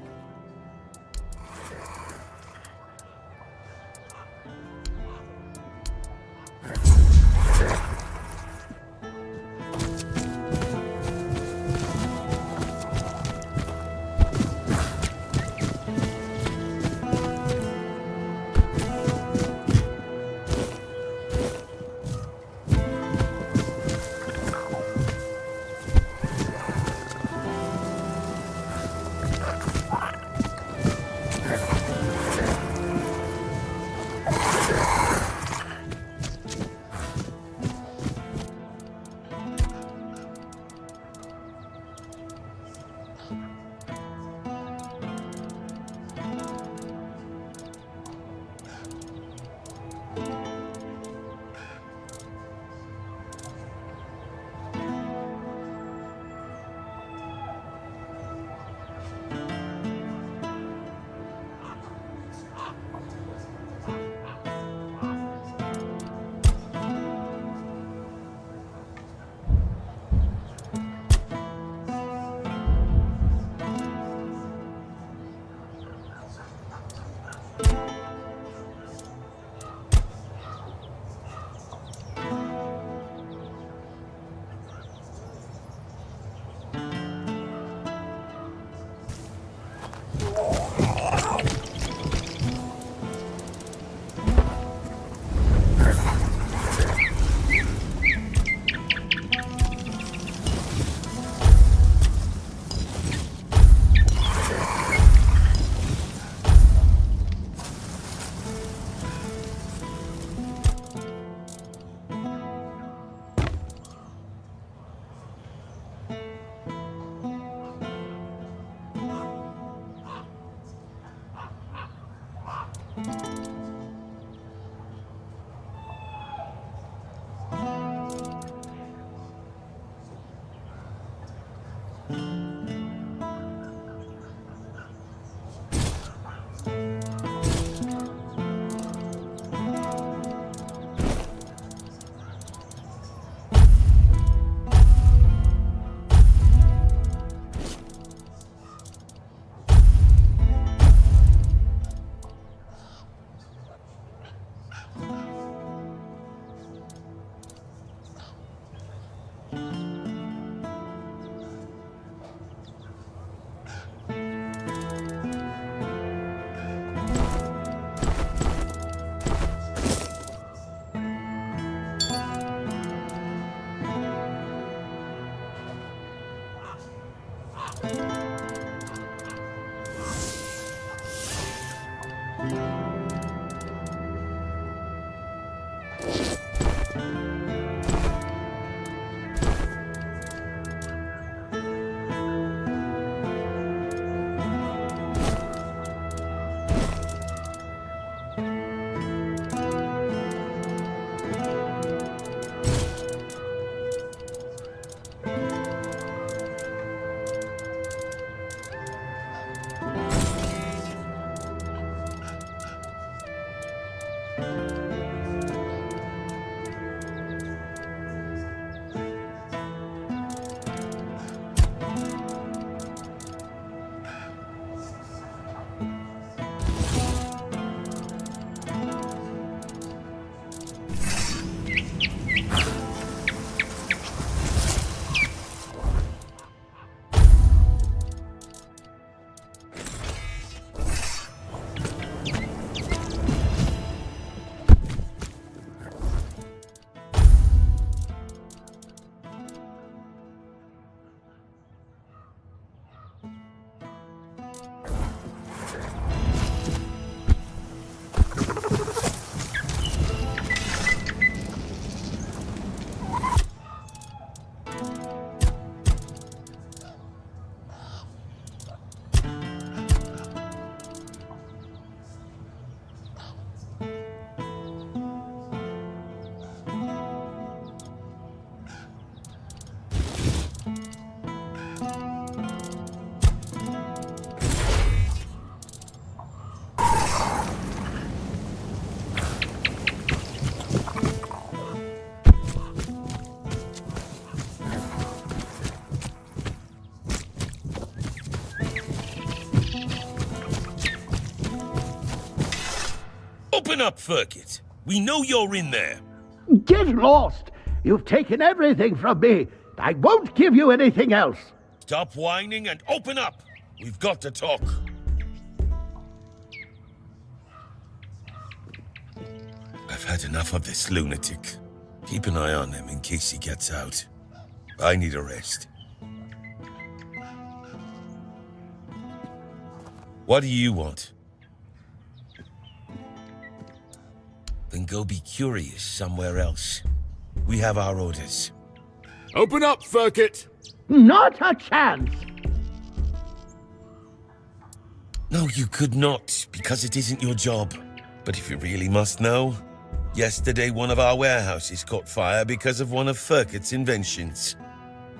Open up, Furkit. We know you're in there. Get lost! You've taken everything from me. I won't give you anything else. Stop whining and open up. We've got to talk. I've had enough of this lunatic. Keep an eye on him in case he gets out. I need a rest. What do you want? Then go be curious somewhere else. We have our orders. Open up, Furkit! Not a chance! No, you could not, because it isn't your job. But if you really must know, yesterday one of our warehouses caught fire because of one of Furkit's inventions.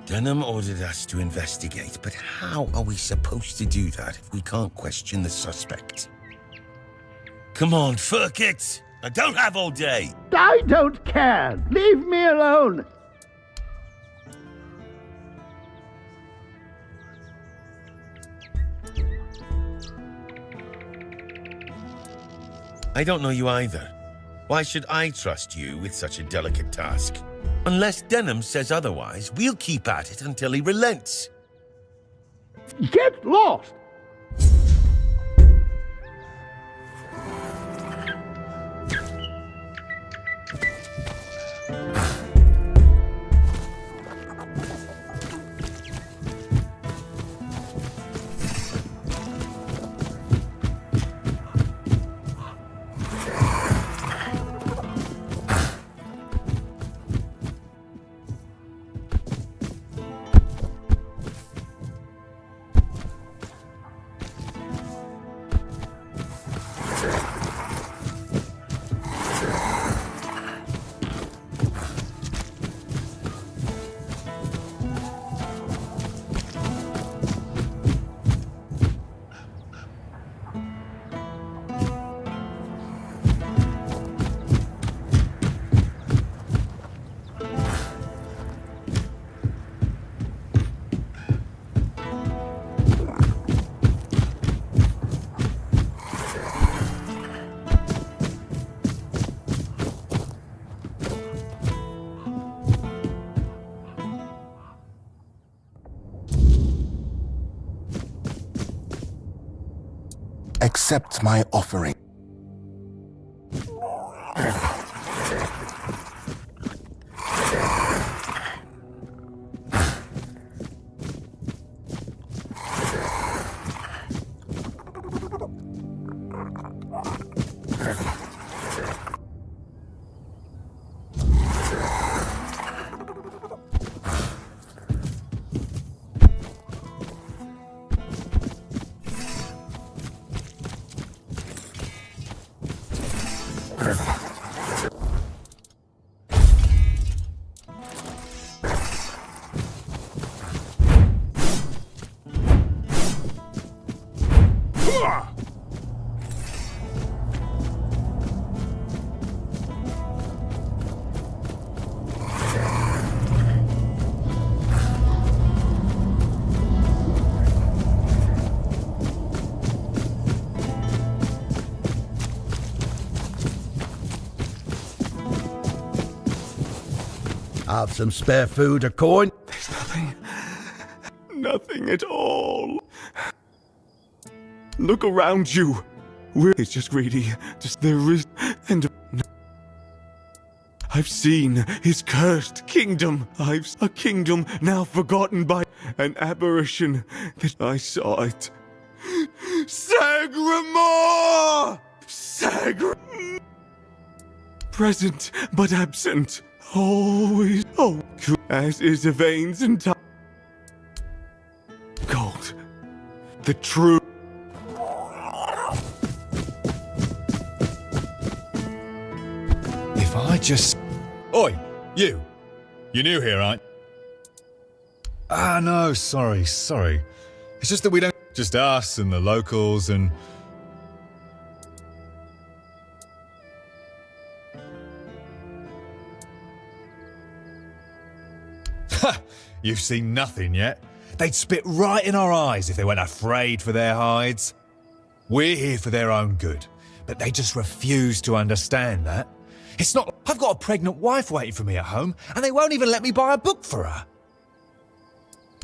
Denham ordered us to investigate, but how are we supposed to do that if we can't question the suspect? Come on, Furkit! I don't have all day! I don't care! Leave me alone! I don't know you either. Why should I trust you with such a delicate task? Unless Denham says otherwise, we'll keep at it until he relents. Get lost! Accept my offering. Have some spare food, a coin? There's nothing at all. Look around you. It's just greedy. Just there is, and I've seen his cursed kingdom. I've a kingdom now forgotten by an apparition that I saw it. Sagramore! Present but absent. Always, as is the veins and time. Gold. The true. If I just... Oi, you. You're new here, aren't you? Ah, no, sorry. It's just that we don't... Just us and the locals and... Ha! You've seen nothing yet. They'd spit right in our eyes if they weren't afraid for their hides. We're here for their own good. but they just refuse to understand that. It's not... I've got a pregnant wife waiting for me at home, and they won't even let me buy a book for her.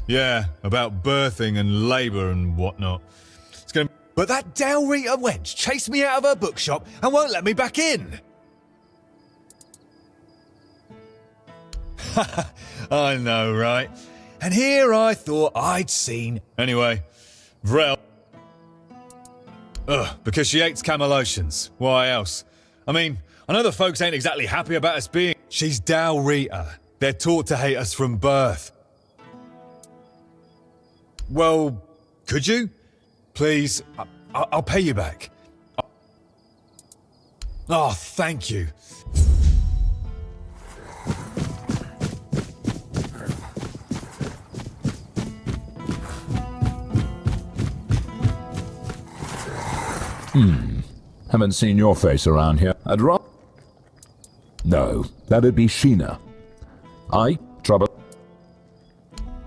Yeah, about birthing and labour and whatnot. It's gonna... But that Dalrita wench chased me out of her bookshop and won't let me back in. I know, right? And here I thought I'd seen... Anyway, Vrel... Ugh, because she hates Camelotians. Why else? I mean, I know the folks ain't exactly happy about us being... She's Dalrita. They're taught to hate us from birth. Well, could you? Please, I'll pay you back. Oh, thank you. Haven't seen your face around here. I'd rather... No, that'd be Sheena. Trouble.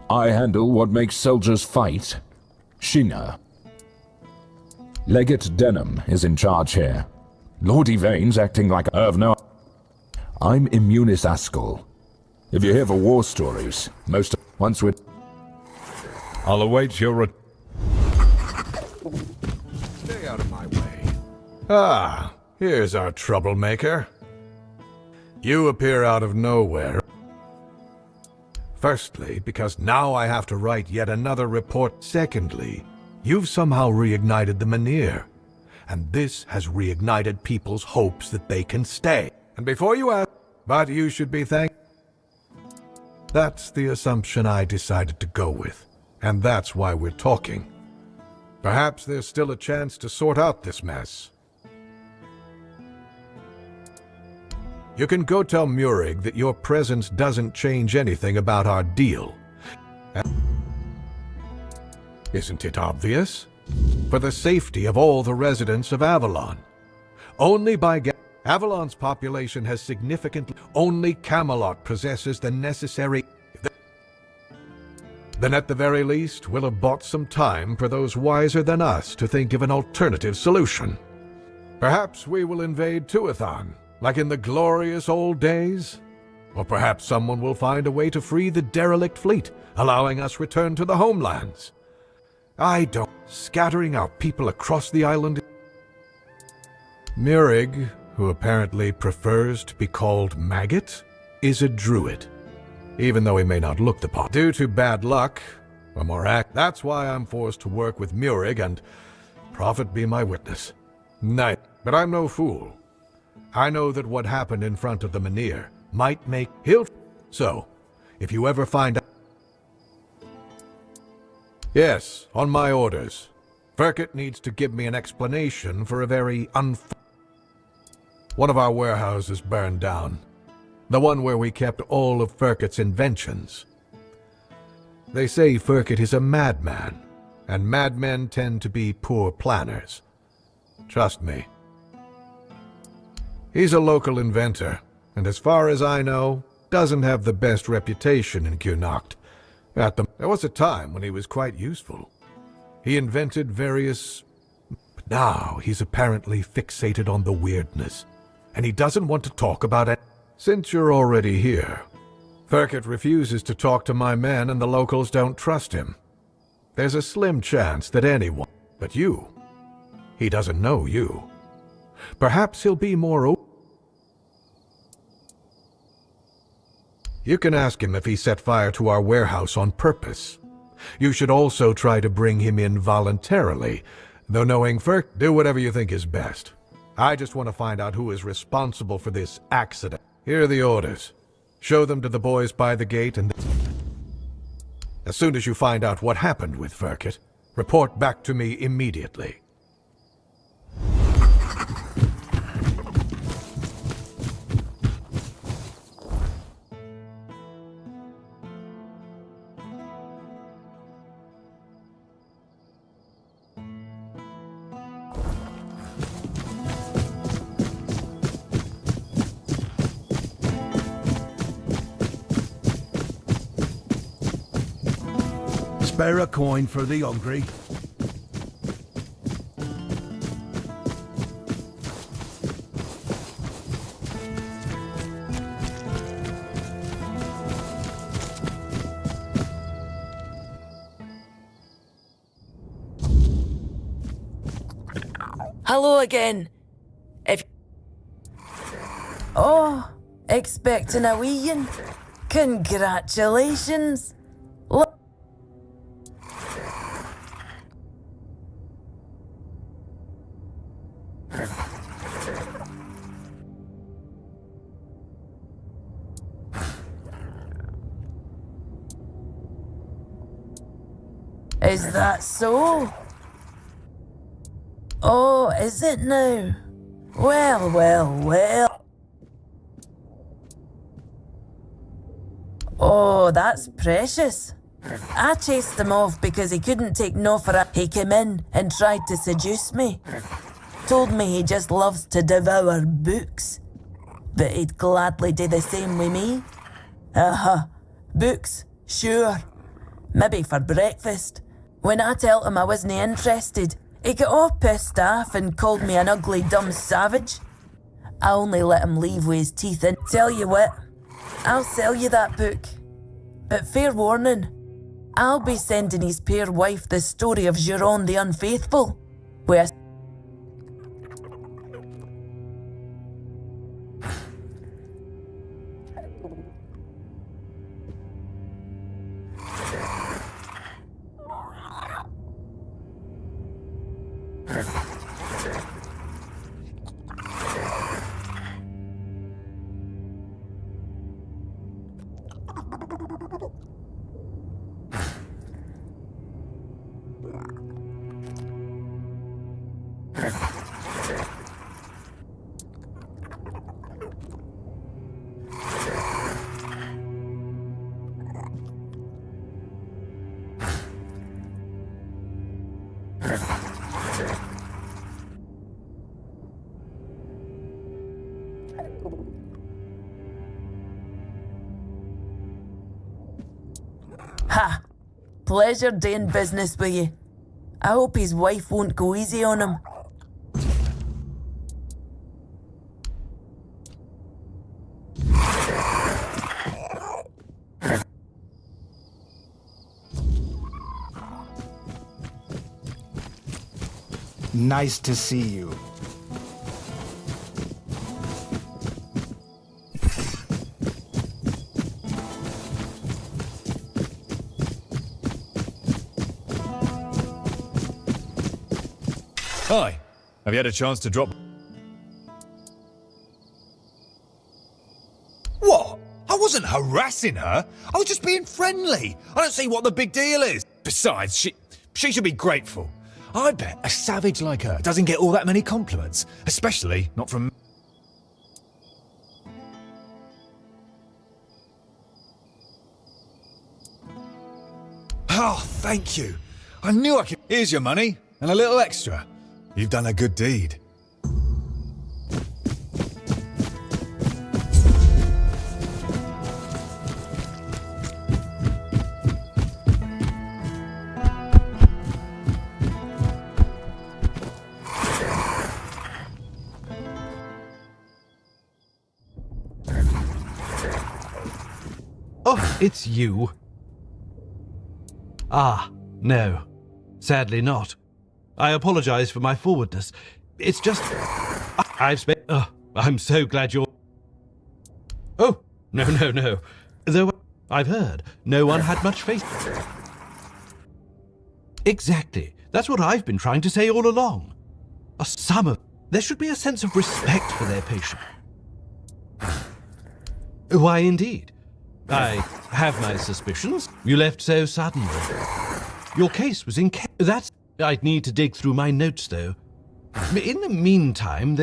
I handle what makes soldiers fight. Sheena. Legate Denham is in charge here. Lord Yvain's acting like I have no... I'm Immunis Askell. If you're here for war stories, once we're... I'll await your Stay out of my way. Ah, here's our troublemaker. You appear out of nowhere. Firstly, because now I have to write yet another report. Secondly, you've somehow reignited the Menhir, and this has reignited people's hopes that they can stay. And before you ask, but you should be thankful. That's the assumption I decided to go with, and that's why we're talking. Perhaps there's still a chance to sort out this mess. You can go tell Murig that your presence doesn't change anything about our deal. Isn't it obvious? For the safety of all the residents of Avalon. Only by Avalon's population has significantly... Only Camelot possesses the necessary... Then at the very least, we'll have bought some time for those wiser than us to think of an alternative solution. Perhaps we will invade Tuathon, like in the glorious old days? Or perhaps someone will find a way to free the derelict fleet, allowing us return to the homelands. I don't... Scattering our people across the island... Murig, who apparently prefers to be called Maggot, is a druid, even though he may not look the part. Due to bad luck, or more that's why I'm forced to work with Murig, and prophet be my witness. Night, but I'm no fool. I know that what happened in front of the Menhir might make... So, if you ever find out... Yes, on my orders. Firkett needs to give me an explanation for a very One of our warehouses burned down. The one where we kept all of Firkett's inventions. They say Firkett is a madman, and madmen tend to be poor planners. Trust me. He's a local inventor, and as far as I know, doesn't have the best reputation in Connacht. There was a time when he was quite useful. He invented various... But now he's apparently fixated on the weirdness, and he doesn't want to talk about it. Since you're already here, Firkett refuses to talk to my men and the locals don't trust him. There's a slim chance that anyone... But you... He doesn't know you. Perhaps he'll be more open. You can ask him if he set fire to our warehouse on purpose. You should also try to bring him in voluntarily, though knowing Firkett, do whatever you think is best. I just want to find out who is responsible for this accident. Here are the orders. Show them to the boys by the gate, and as soon as you find out what happened with Firkett, report back to me immediately. Spare a coin for the hungry. Hello again. Oh, expecting a wee one? Congratulations. Is that so? Oh, is it now? Well, well, well. Oh, that's precious. I chased him off because he couldn't take no for a... He came in and tried to seduce me. Told me he just loves to devour books. But he'd gladly do the same with me. Books, sure. Maybe for breakfast. When I told him I wasn't interested, he got all pissed off and called me an ugly, dumb savage. I only let him leave with his teeth in. Tell you what, I'll sell you that book. But fair warning, I'll be sending his poor wife the story of Giron the Unfaithful, where... Ha! Pleasure doing business with you. I hope his wife won't go easy on him. Nice to see you. Hi. Have you had a chance to drop... What? I wasn't harassing her. I was just being friendly. I don't see what the big deal is. Besides, she should be grateful. I bet a savage like her doesn't get all that many compliments, especially not from... Oh, thank you. I knew I could... Here's your money, and a little extra. You've done a good deed. Oh, it's you. Ah, no. Sadly not. I apologize for my forwardness. It's just... I've spent... Oh, I'm so glad you're... Oh, no. Though I've heard no one had much faith. Exactly. That's what I've been trying to say all along. There should be a sense of respect for their patient. Why, indeed. I have my suspicions. You left so suddenly. Your case was in... That's... I'd need to dig through my notes, though. In the meantime...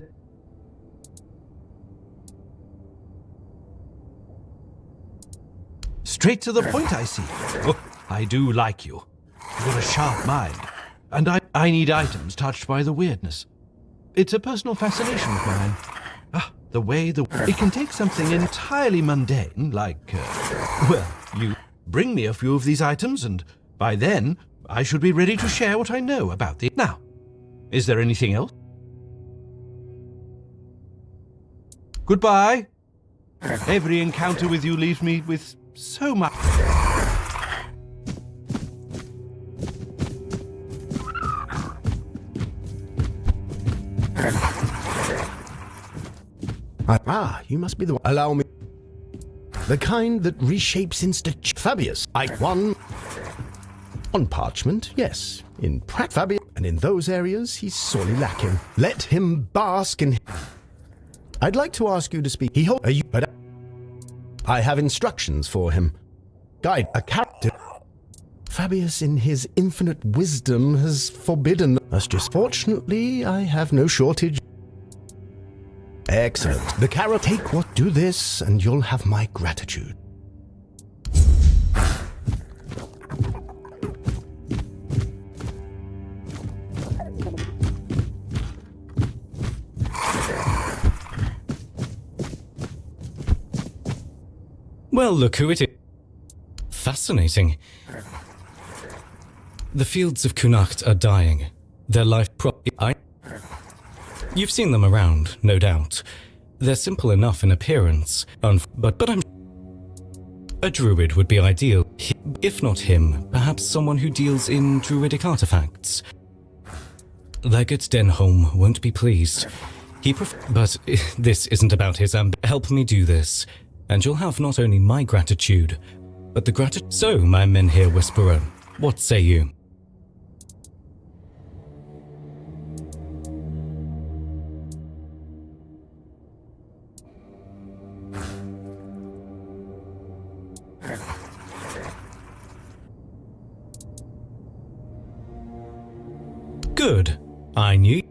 Straight to the point, I see. Oh, I do like you. You've got a sharp mind. And I need items touched by the weirdness. It's a personal fascination of mine. The way it can take something entirely mundane, like, well, you bring me a few of these items, and by then, I should be ready to share what I know about the... Now, is there anything else? Goodbye. Every encounter with you leaves me with so much... You must be the one. Allow me. The kind that reshapes instant. Fabius, on parchment, yes. In Fabius, and in those areas, he's sorely lacking. Let him bask in. I'd like to ask you to speak. But I have instructions for him. Guide a character. Fabius, in his infinite wisdom, has forbidden us. Just fortunately, I have no shortage. Excellent. The carrot, do this, and you'll have my gratitude. Well, look who it is. Fascinating. The fields of Connacht are dying. Their life You've seen them around, no doubt. They're simple enough in appearance, but I'm... A druid would be ideal. If not him, perhaps someone who deals in druidic artifacts. Legate Denholm won't be pleased. But this isn't about his Help me do this, and you'll have not only my gratitude, but the gratitude. So, my men here, Whisperer, what say you? Good. I knew.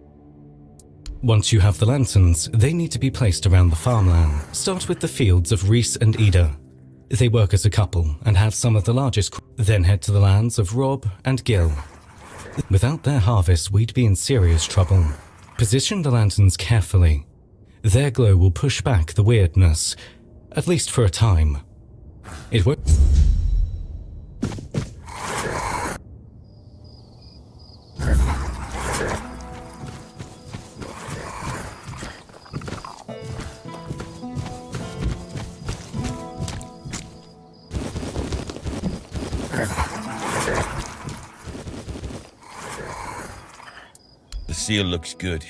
Once you have the lanterns, they need to be placed around the farmland. Start with the fields of Reese and Ida. They work as a couple and have some of the largest. Then head to the lands of Rob and Gil. Without their harvest, we'd be in serious trouble. Position the lanterns carefully. Their glow will push back the weirdness, at least for a time. It works. The seal looks good.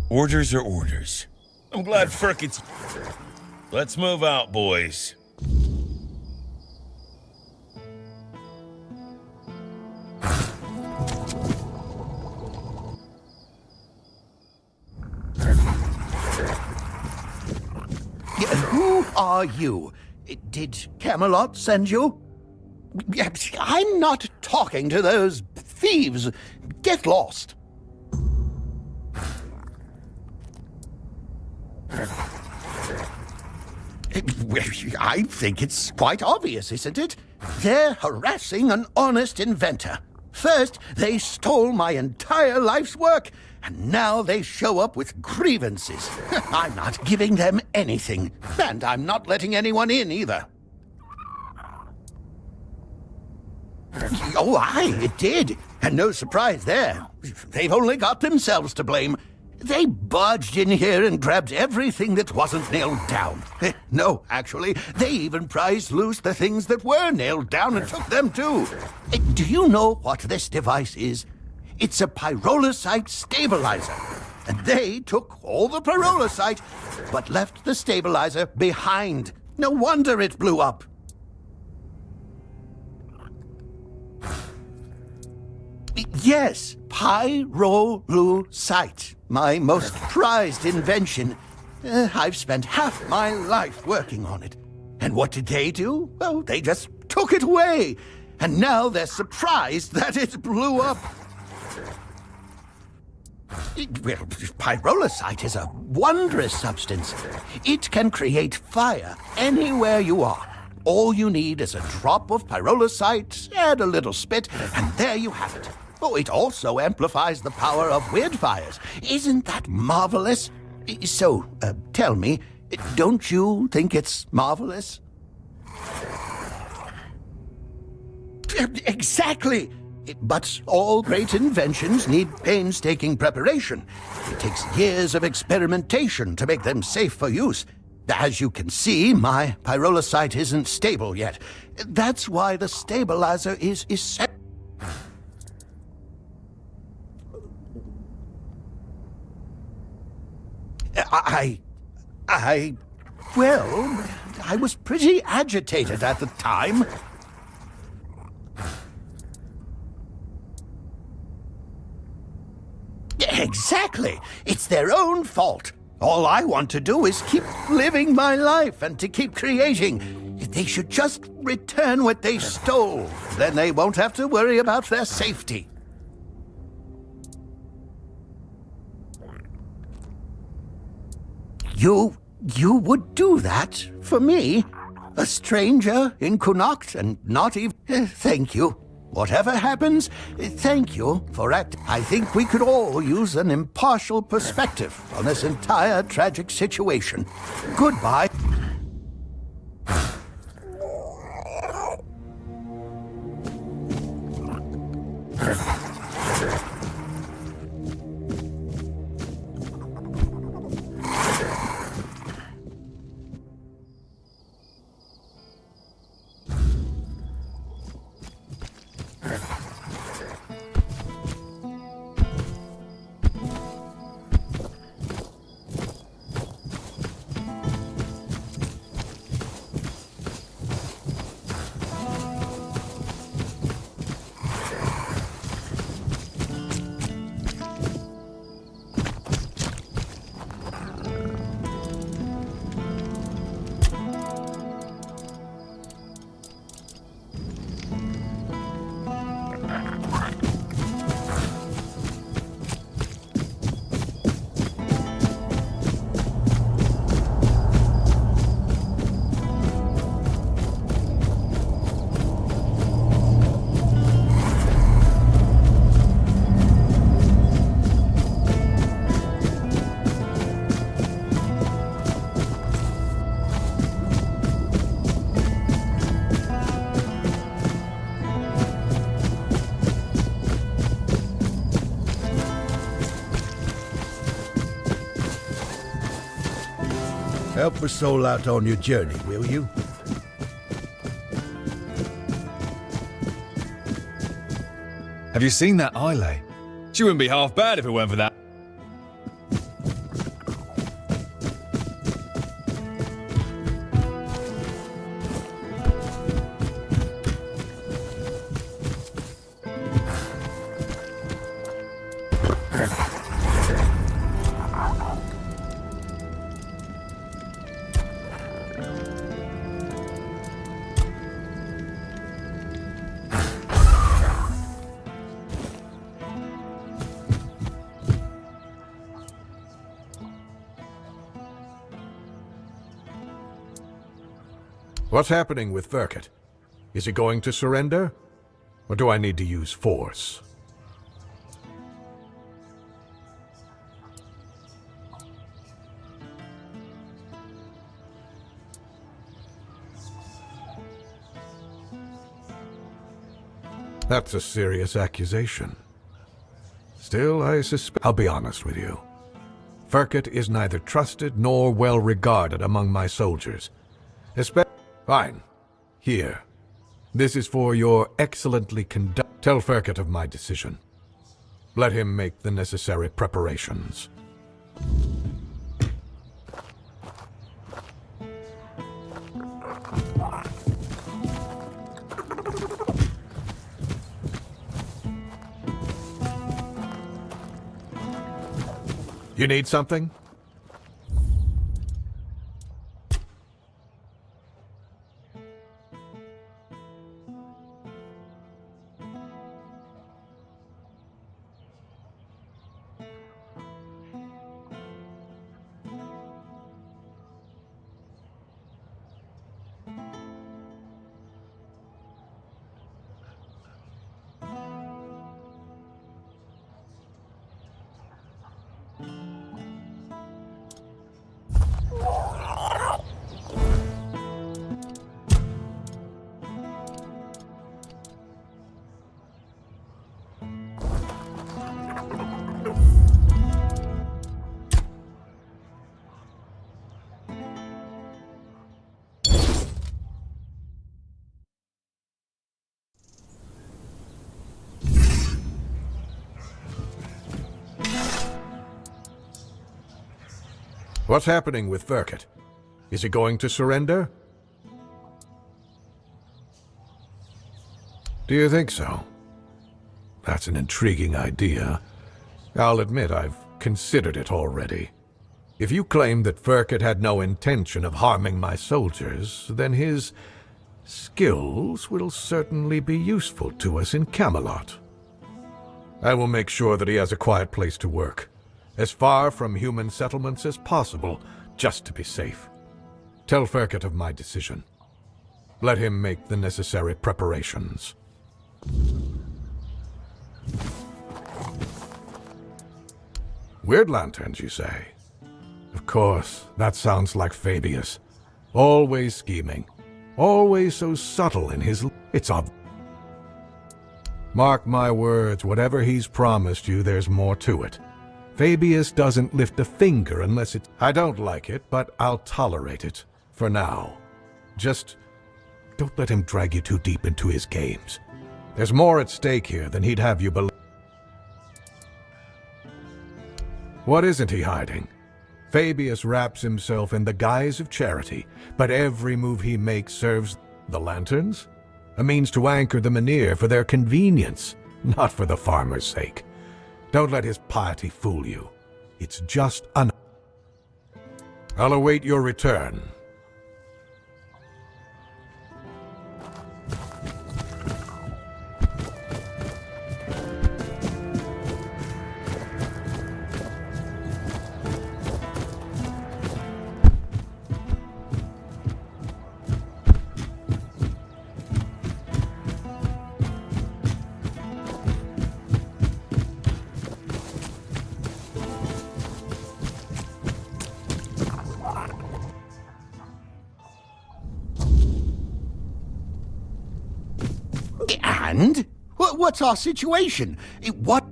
Orders are orders. I'm glad Firkit's... Let's move out, boys. Who are you? Did Camelot send you? I'm not talking to those thieves. Get lost. I think it's quite obvious, isn't it? They're harassing an honest inventor. First, they stole my entire life's work, and now they show up with grievances. I'm not giving them anything, and I'm not letting anyone in either. Oh, aye, it did. And no surprise there. They've only got themselves to blame. They barged in here and grabbed everything that wasn't nailed down. No, actually, they even prized loose the things that were nailed down and took them too. Do you know what this device is? It's a pyrolusite stabilizer. And they took all the pyrolusite, but left the stabilizer behind. No wonder it blew up. Yes, pyrolusite, my most prized invention. I've spent half my life working on it. And what did they do? Well, they just took it away. And now they're surprised that it blew up. Well, pyrolusite is a wondrous substance. It can create fire anywhere you are. All you need is a drop of pyrolusite, add a little spit, and there you have it. Oh, it also amplifies the power of weird fires. Isn't that marvelous? So, tell me, don't you think it's marvelous? Exactly! But all great inventions need painstaking preparation. It takes years of experimentation to make them safe for use. As you can see, my pyrolusite isn't stable yet. That's why the stabilizer is essential. Well, I was pretty agitated at the time. Exactly. It's their own fault. All I want to do is keep living my life and to keep creating. They should just return what they stole. Then they won't have to worry about their safety. You would do that for me? A stranger in Connacht and not even... Thank you. Whatever happens, thank you for acting. I think we could all use an impartial perspective on this entire tragic situation. Goodbye. Help a soul out on your journey, will you? Have you seen that Islay? She wouldn't be half bad if it weren't for that. What's happening with Verket? Is he going to surrender? Or do I need to use force? That's a serious accusation. Still, I suspect... I'll be honest with you. Verket is neither trusted nor well regarded among my soldiers. Fine. Here. This is for your excellently conducted... Tell Verket of my decision. Let him make the necessary preparations. You need something? What's happening with Verket? Is he going to surrender? Do you think so? That's an intriguing idea. I'll admit I've considered it already. If you claim that Verket had no intention of harming my soldiers, then his skills will certainly be useful to us in Camelot. I will make sure that he has a quiet place to work, as far from human settlements as possible, just to be safe. Tell Verket of my decision. Let him make the necessary preparations. Weird lanterns, you say? Of course, that sounds like Fabius. Always scheming. Always so subtle in his... It's obvious. Mark my words, whatever he's promised you, there's more to it. Fabius doesn't lift a finger unless it's... I don't like it, but I'll tolerate it. For now. Just don't let him drag you too deep into his games. There's more at stake here than he'd have you believe. What isn't he hiding? Fabius wraps himself in the guise of charity, but every move he makes serves the lanterns? A means to anchor the Menhir for their convenience, not for the farmer's sake. Don't let his piety fool you. It's just I'll await your return. And? What's our situation? What?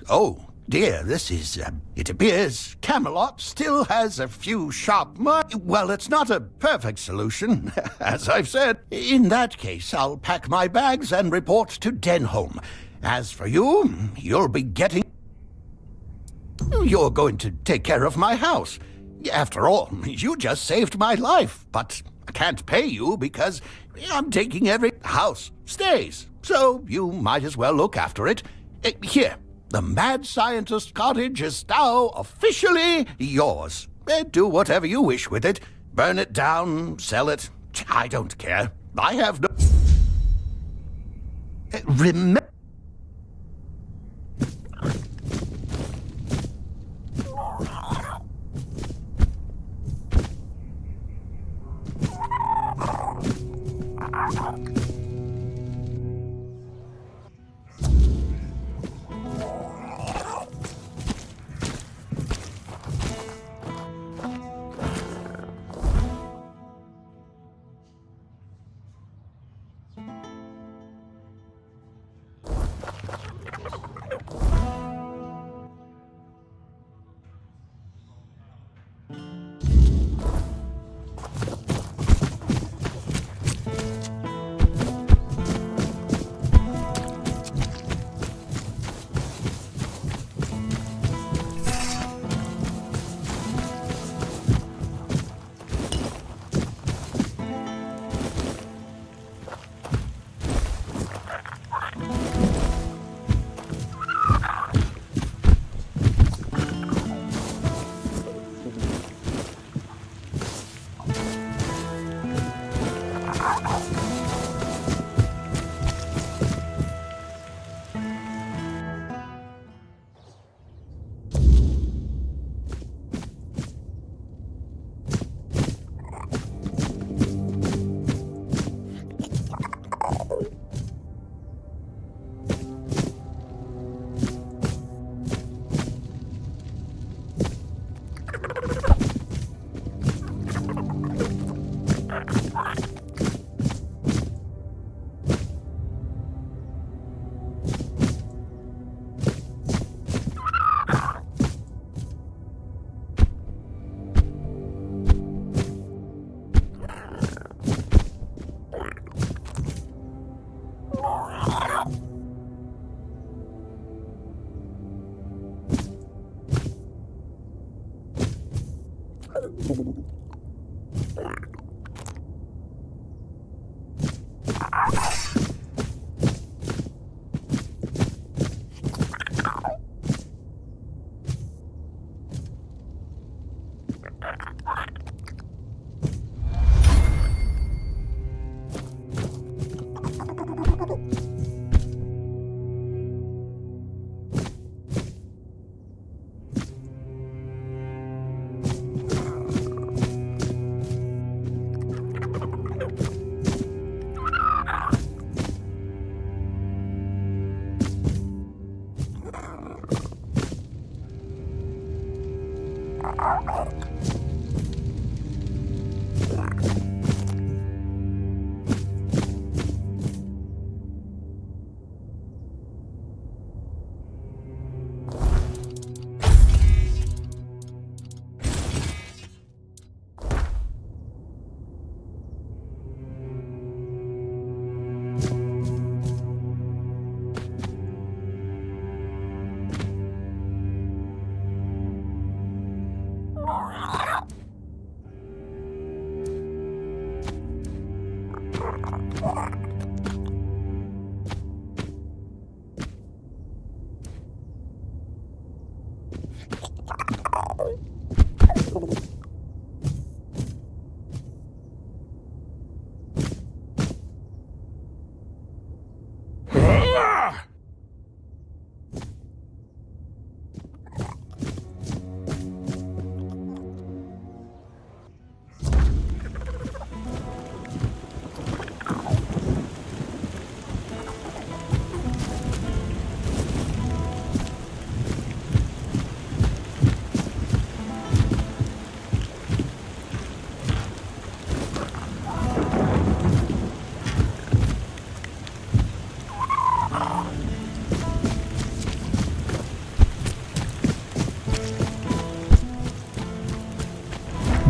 Oh, dear, this is, it appears Camelot still has a few sharp Well, it's not a perfect solution, as I've said. In that case, I'll pack my bags and report to Denholm. As for you, you'll be getting... You're going to take care of my house. After all, you just saved my life, but I can't pay you because I'm taking every house stays. So you might as well look after it. Here, the mad scientist cottage is now officially yours. Do whatever you wish with it. Burn it down, sell it. I don't care. I have no... Remember...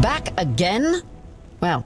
Back again? Well.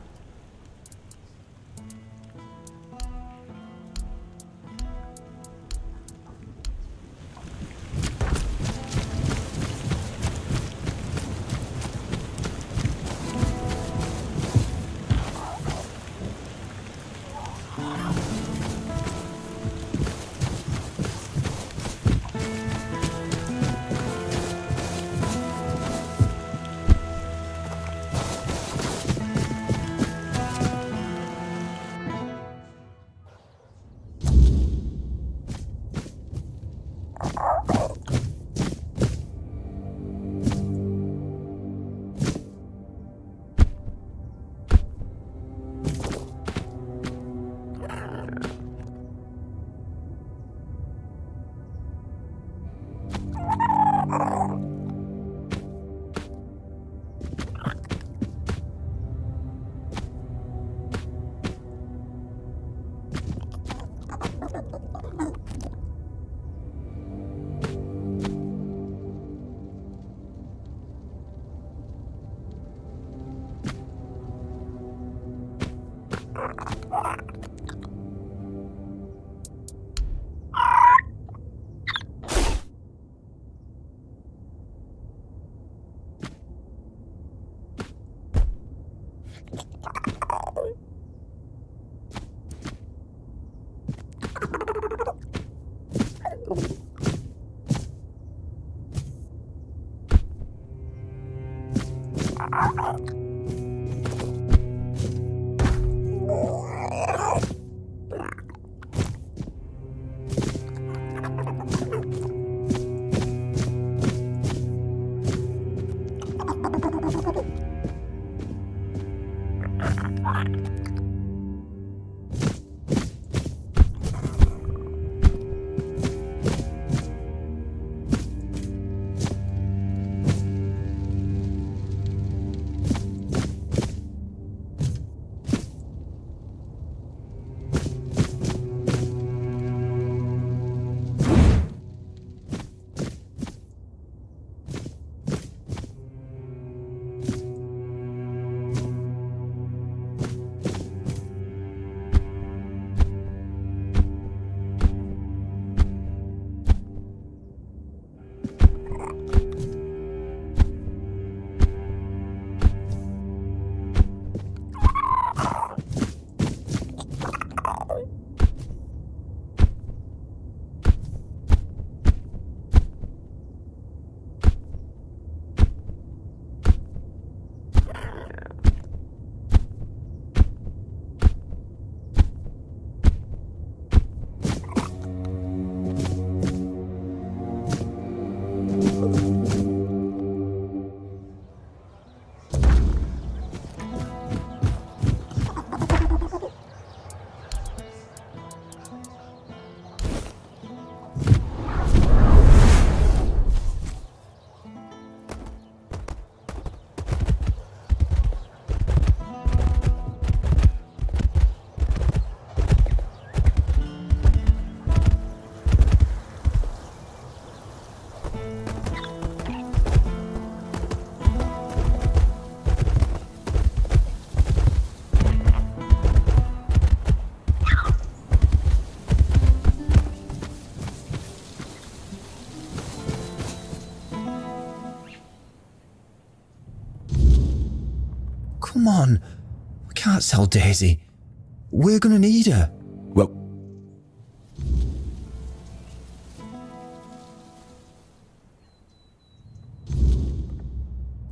on. We can't sell Daisy. We're gonna need her. Well...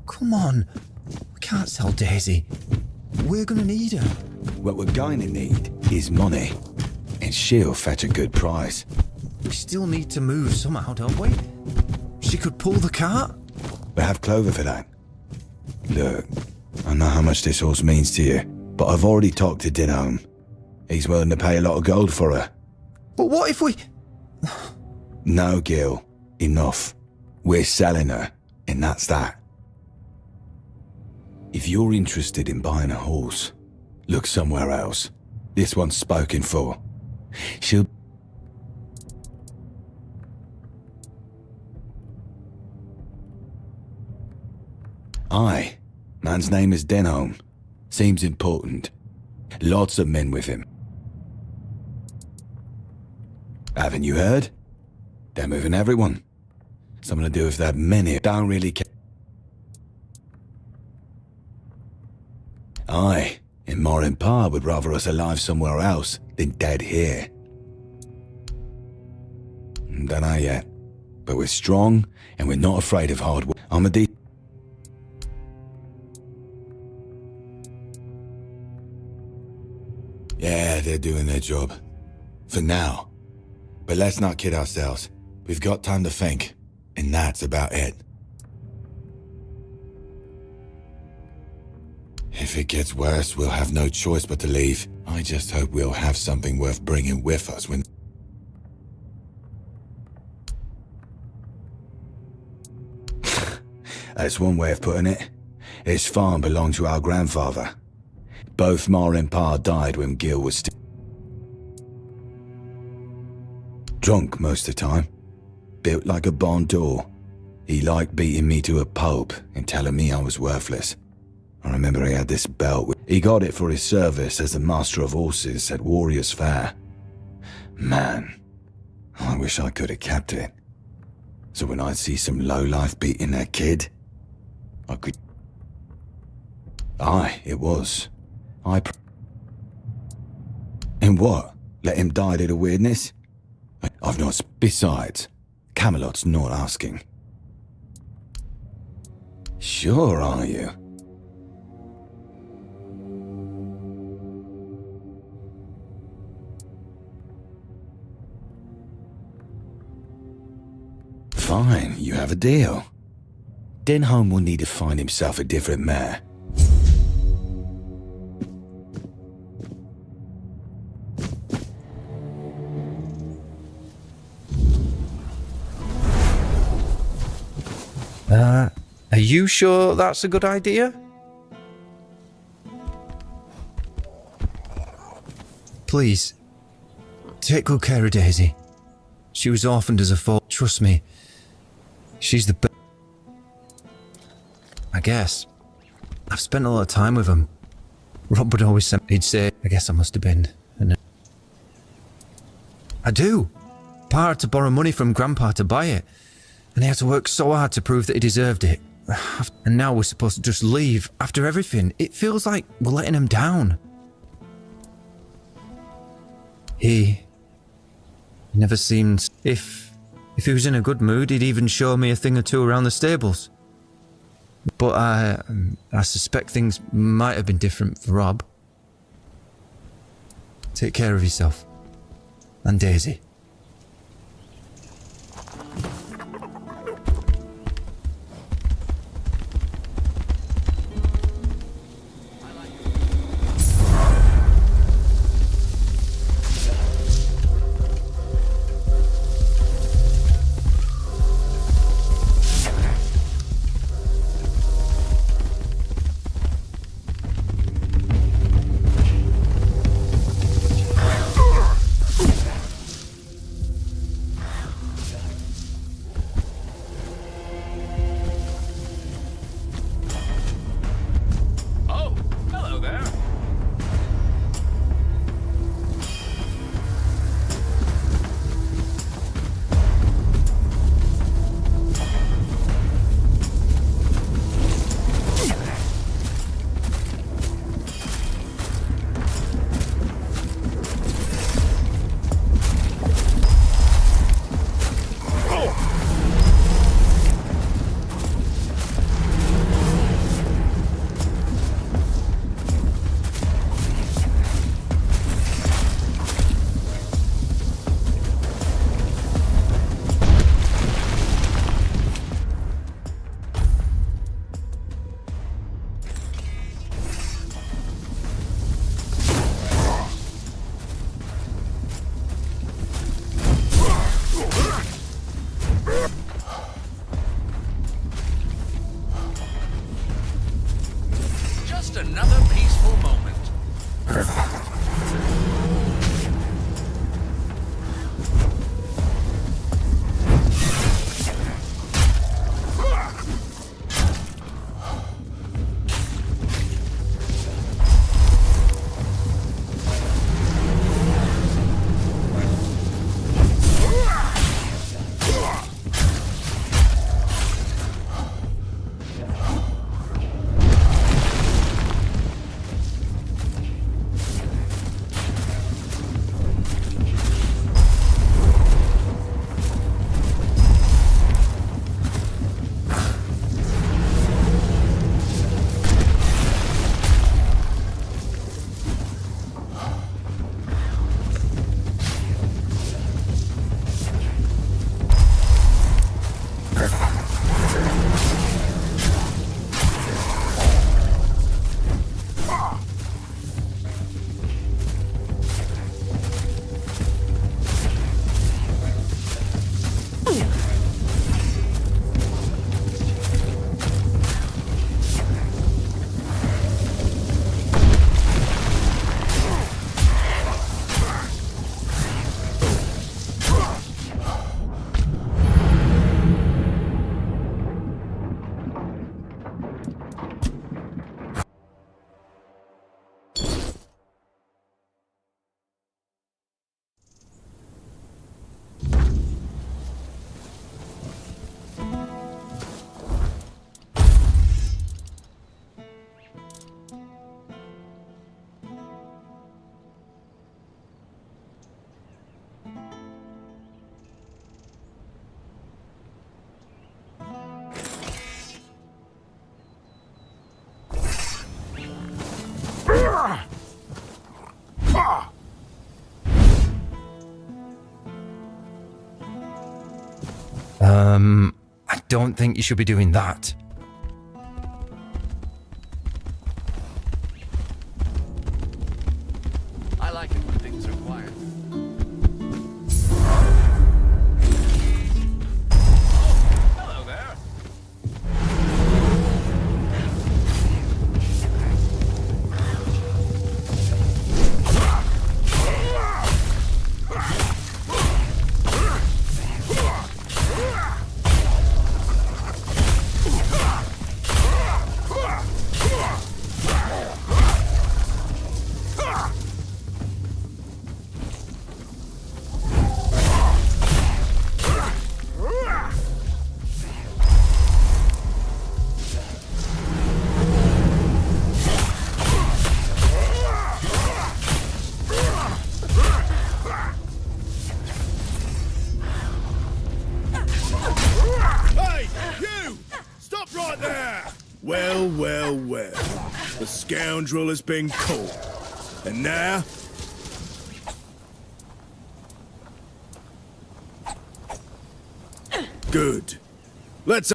Come on. We can't sell Daisy. We're gonna need her. What we're going to need is money. And she'll fetch a good price. We still need to move somehow, don't we? She could pull the cart. We have Clover for that. Look, I know how much this horse means to you, but I've already talked to Dinholm. He's willing to pay a lot of gold for her. But what if we... No, Gil. Enough. We're selling her, and that's that. If you're interested in buying a horse, look somewhere else. This one's spoken for. She'll... Aye. Man's name is Dinholm. Seems important. Lots of men with him. Haven't you heard? They're moving everyone. Something to do with that many don't really care. Aye, and Morin Pa would rather us alive somewhere else than dead here. Don't know yet, but we're strong and we're not afraid of hard work. I'm a Yeah, they're doing their job. For now. But let's not kid ourselves. We've got time to think, and that's about it. If it gets worse, we'll have no choice but to leave. I just hope we'll have something worth bringing with us when... That's one way of putting it. This farm belonged to our grandfather. Both Ma and Pa died when Gil was still... Drunk most of the time. Built like a barn door. He liked beating me to a pulp and telling me I was worthless. I remember he had this belt. He got it for his service as the master of horses at Warriors Fair. Man, I wish I could have kept it. So when I'd see some lowlife beating their kid, I could... Aye, it was. And what? Let him die to the weirdness? I've not... Besides, Camelot's not asking. Sure are you? Fine, you have a deal. Dinholm will need to find himself a different mare. Are you sure that's a good idea? Please, take good care of Daisy. She was orphaned as a foal. Trust me, she's the best. I guess. I've spent a lot of time with him. Rob would always say, he'd say, I guess I must have been. And I do. Pa had to borrow money from Grandpa to buy it. And he had to work so hard to prove that he deserved it. And now we're supposed to just leave after everything. It feels like we're letting him down. He never seemed... If he was in a good mood, he'd even show me a thing or two around the stables. But I suspect things might have been different for Rob. Take care of yourself. And Daisy. I don't think you should be doing that. I like it when things are quiet. Hello there. Hey, you! Stop right there! Well, well, well. The scoundrel has been caught. And now? Good. Let's...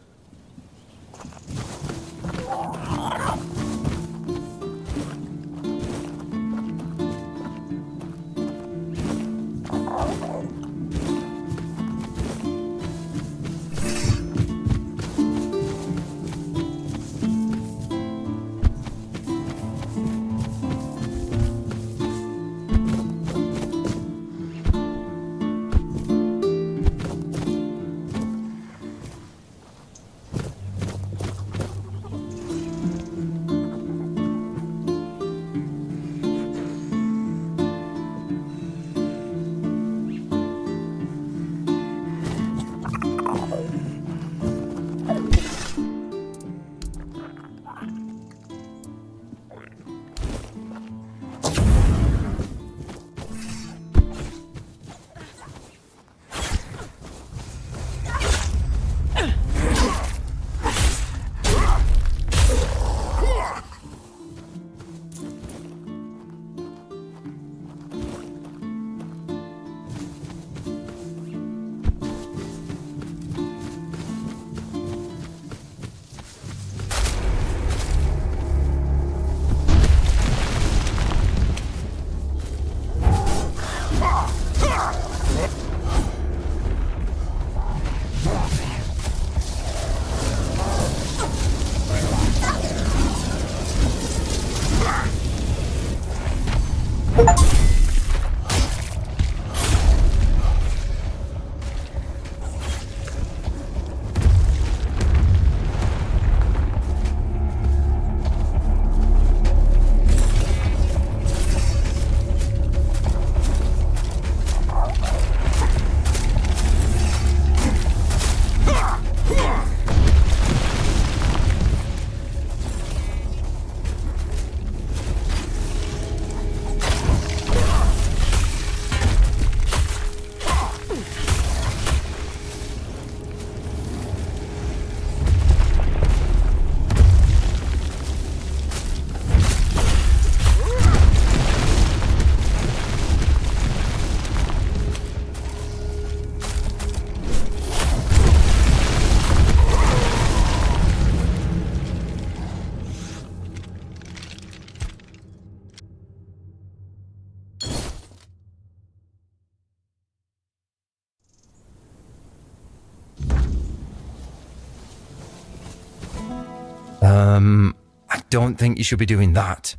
I don't think you should be doing that.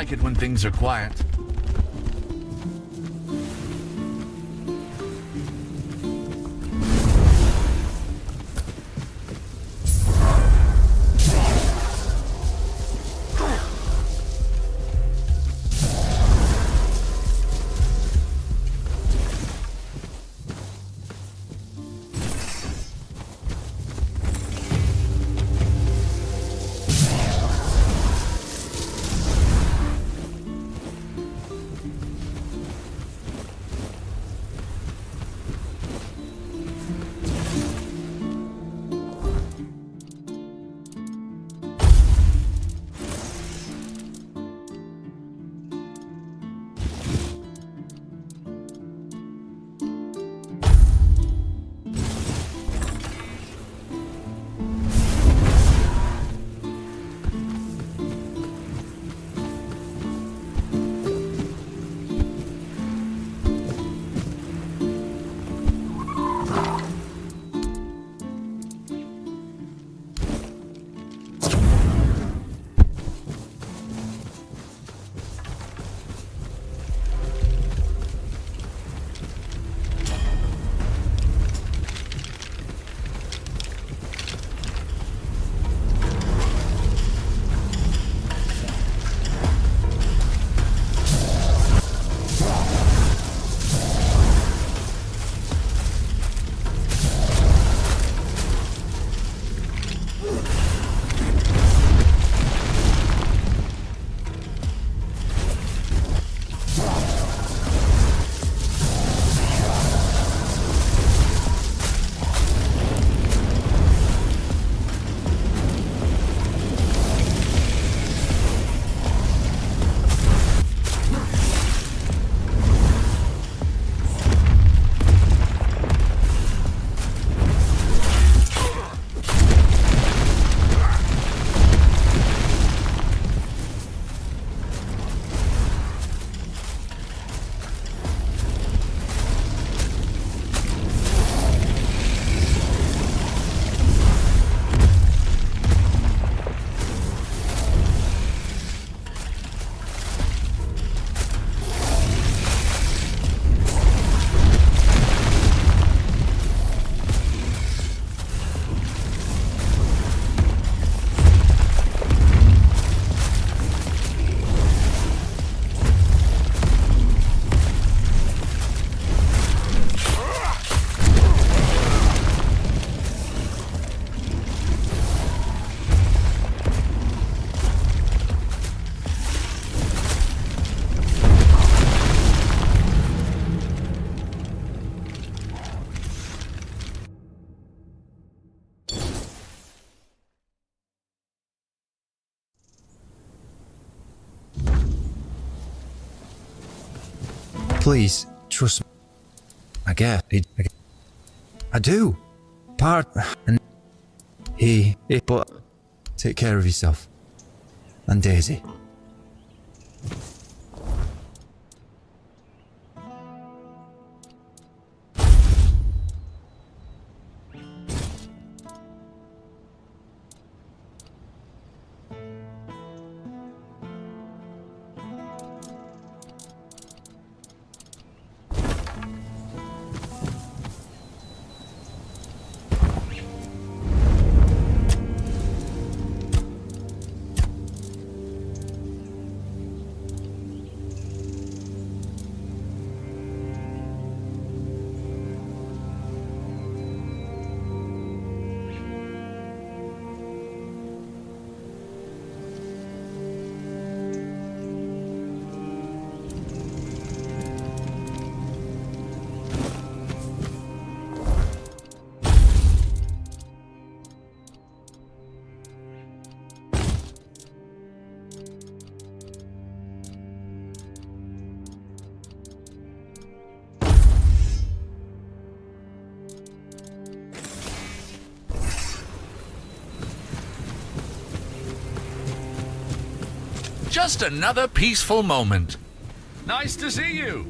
like it when things are quiet. Please, trust me. I guess. I do. And but take care of yourself. And Daisy. Just another peaceful moment. Nice to see you.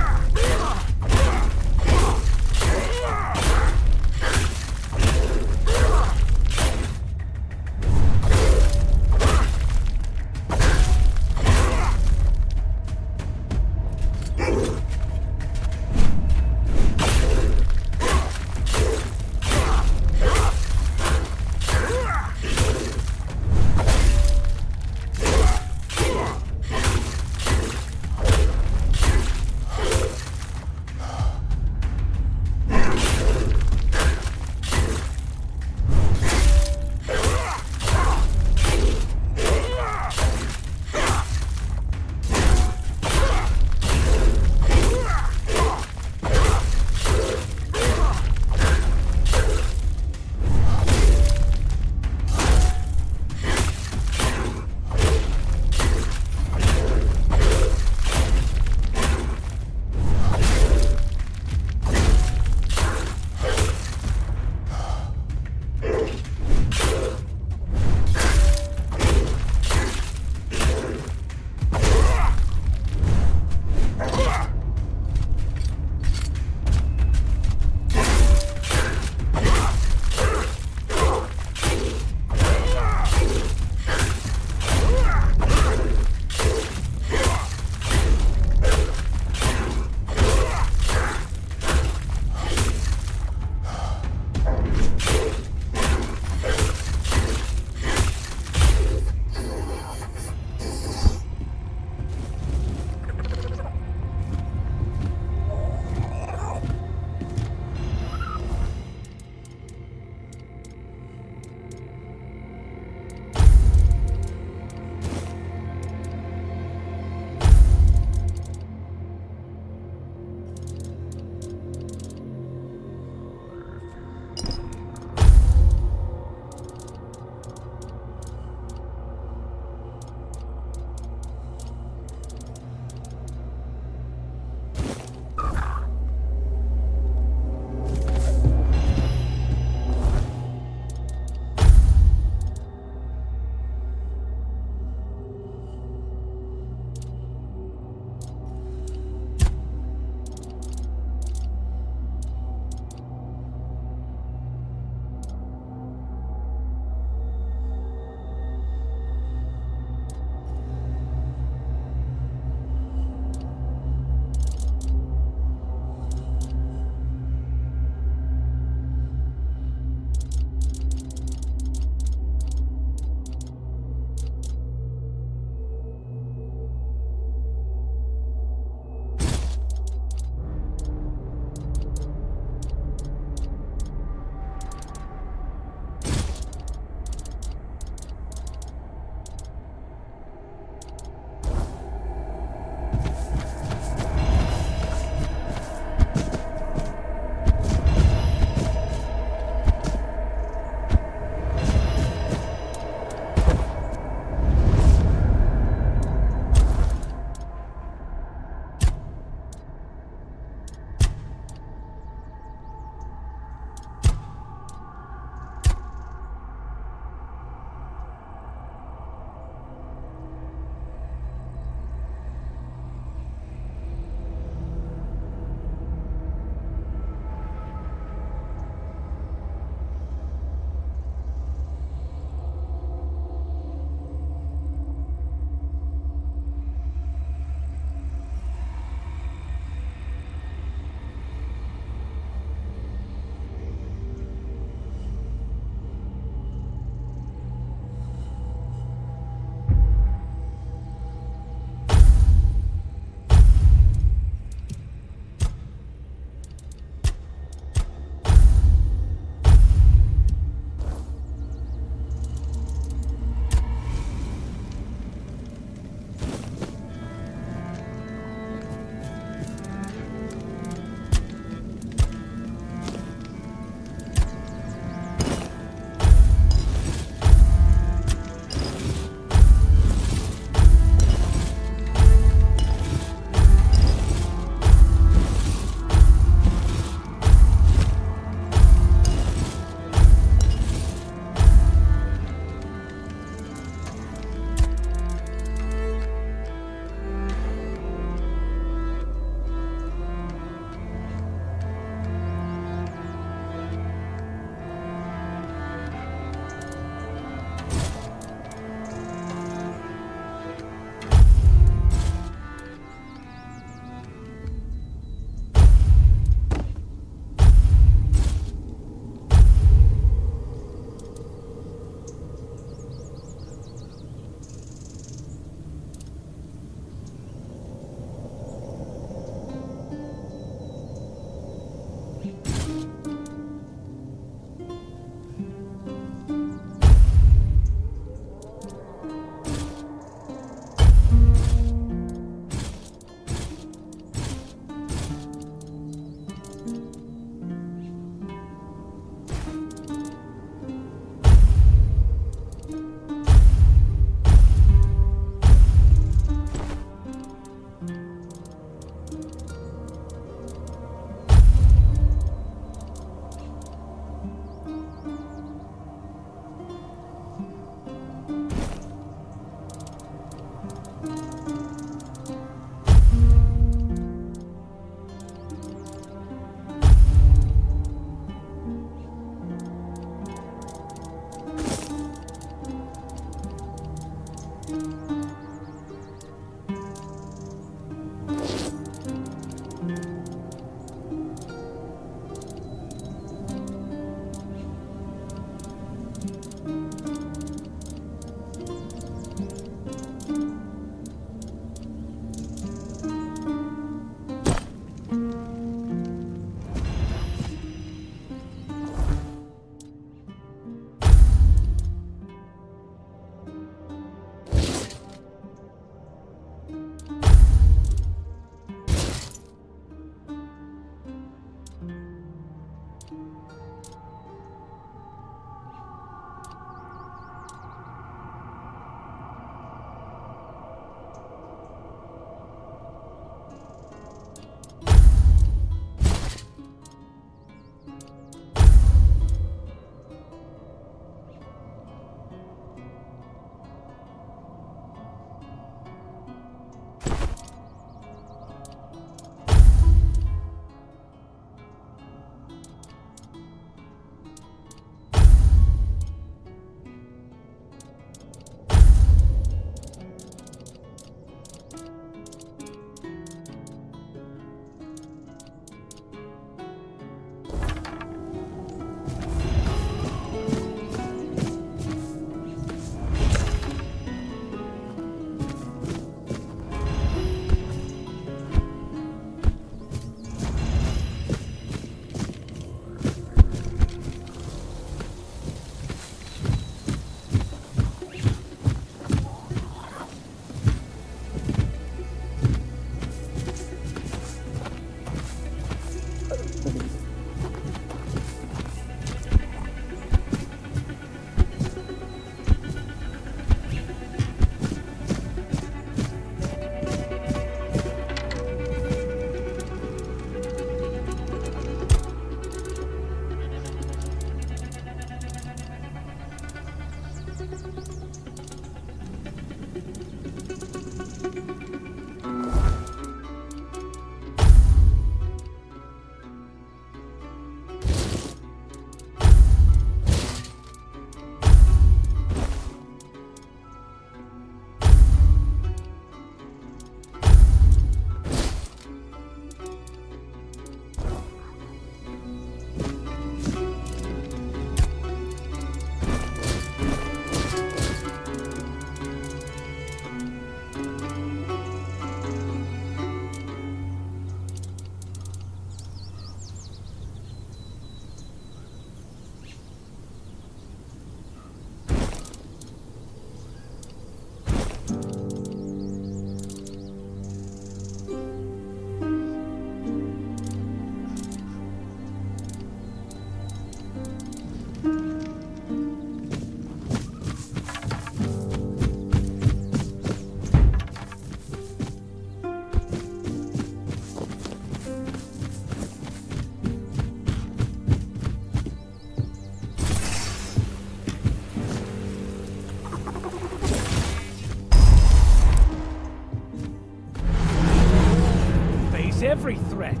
Every threat.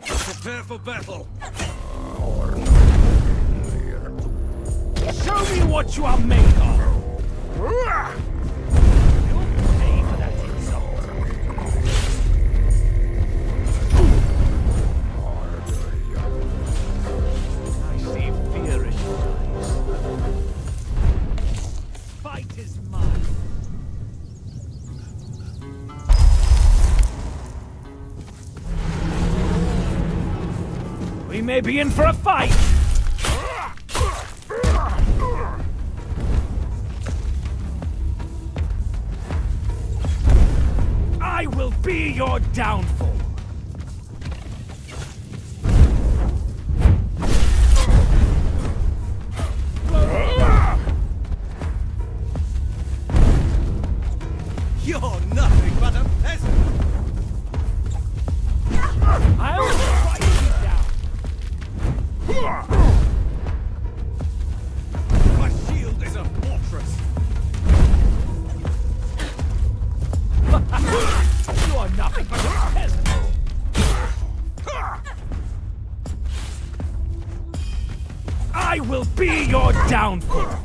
Prepare for battle. Show me what you are made of. You'll pay for that insult. I see fear in your eyes. Fight is mine. We may be in for a fight! I will be your downfall! You're nothing but a peasant! I'll strike you down! My shield is a fortress! You are nothing but a peasant! I will be your downfall!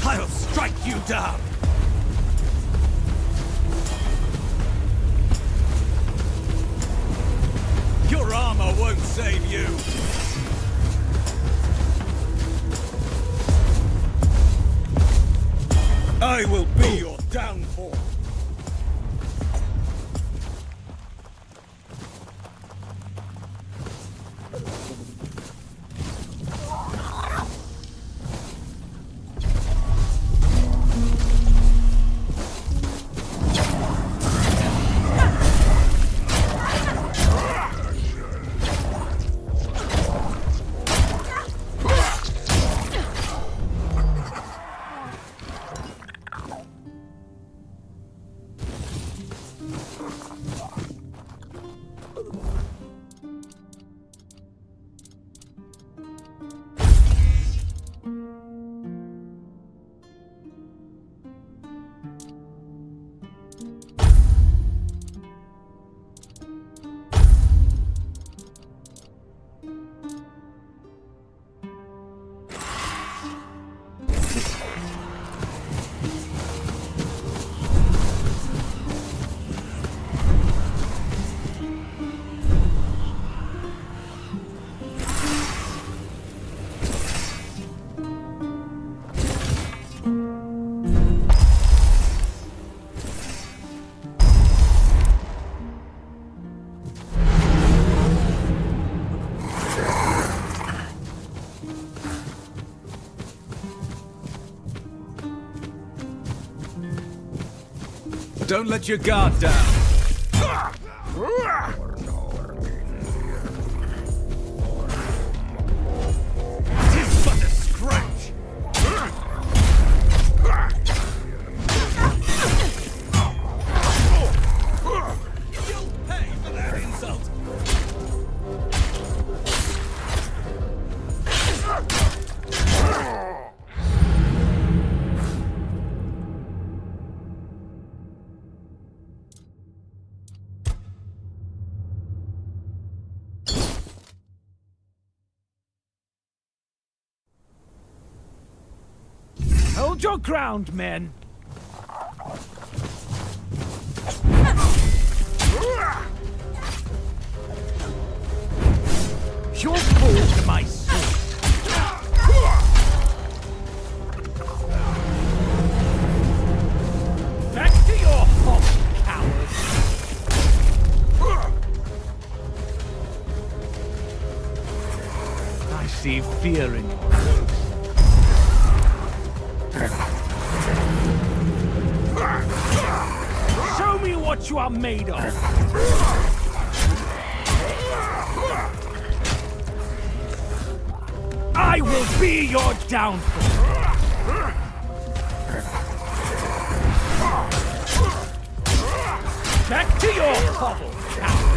I'll strike you down! Your armor won't save you! I will be your downfall! Don't let your guard down. Tis but a scratch. You'll pay for that insult. Hold your ground, men! You'll fall to my sword! Back to your hovel, coward! I see fear in your eyes. Show me what you are made of! I will be your downfall! Back to your hovel, coward!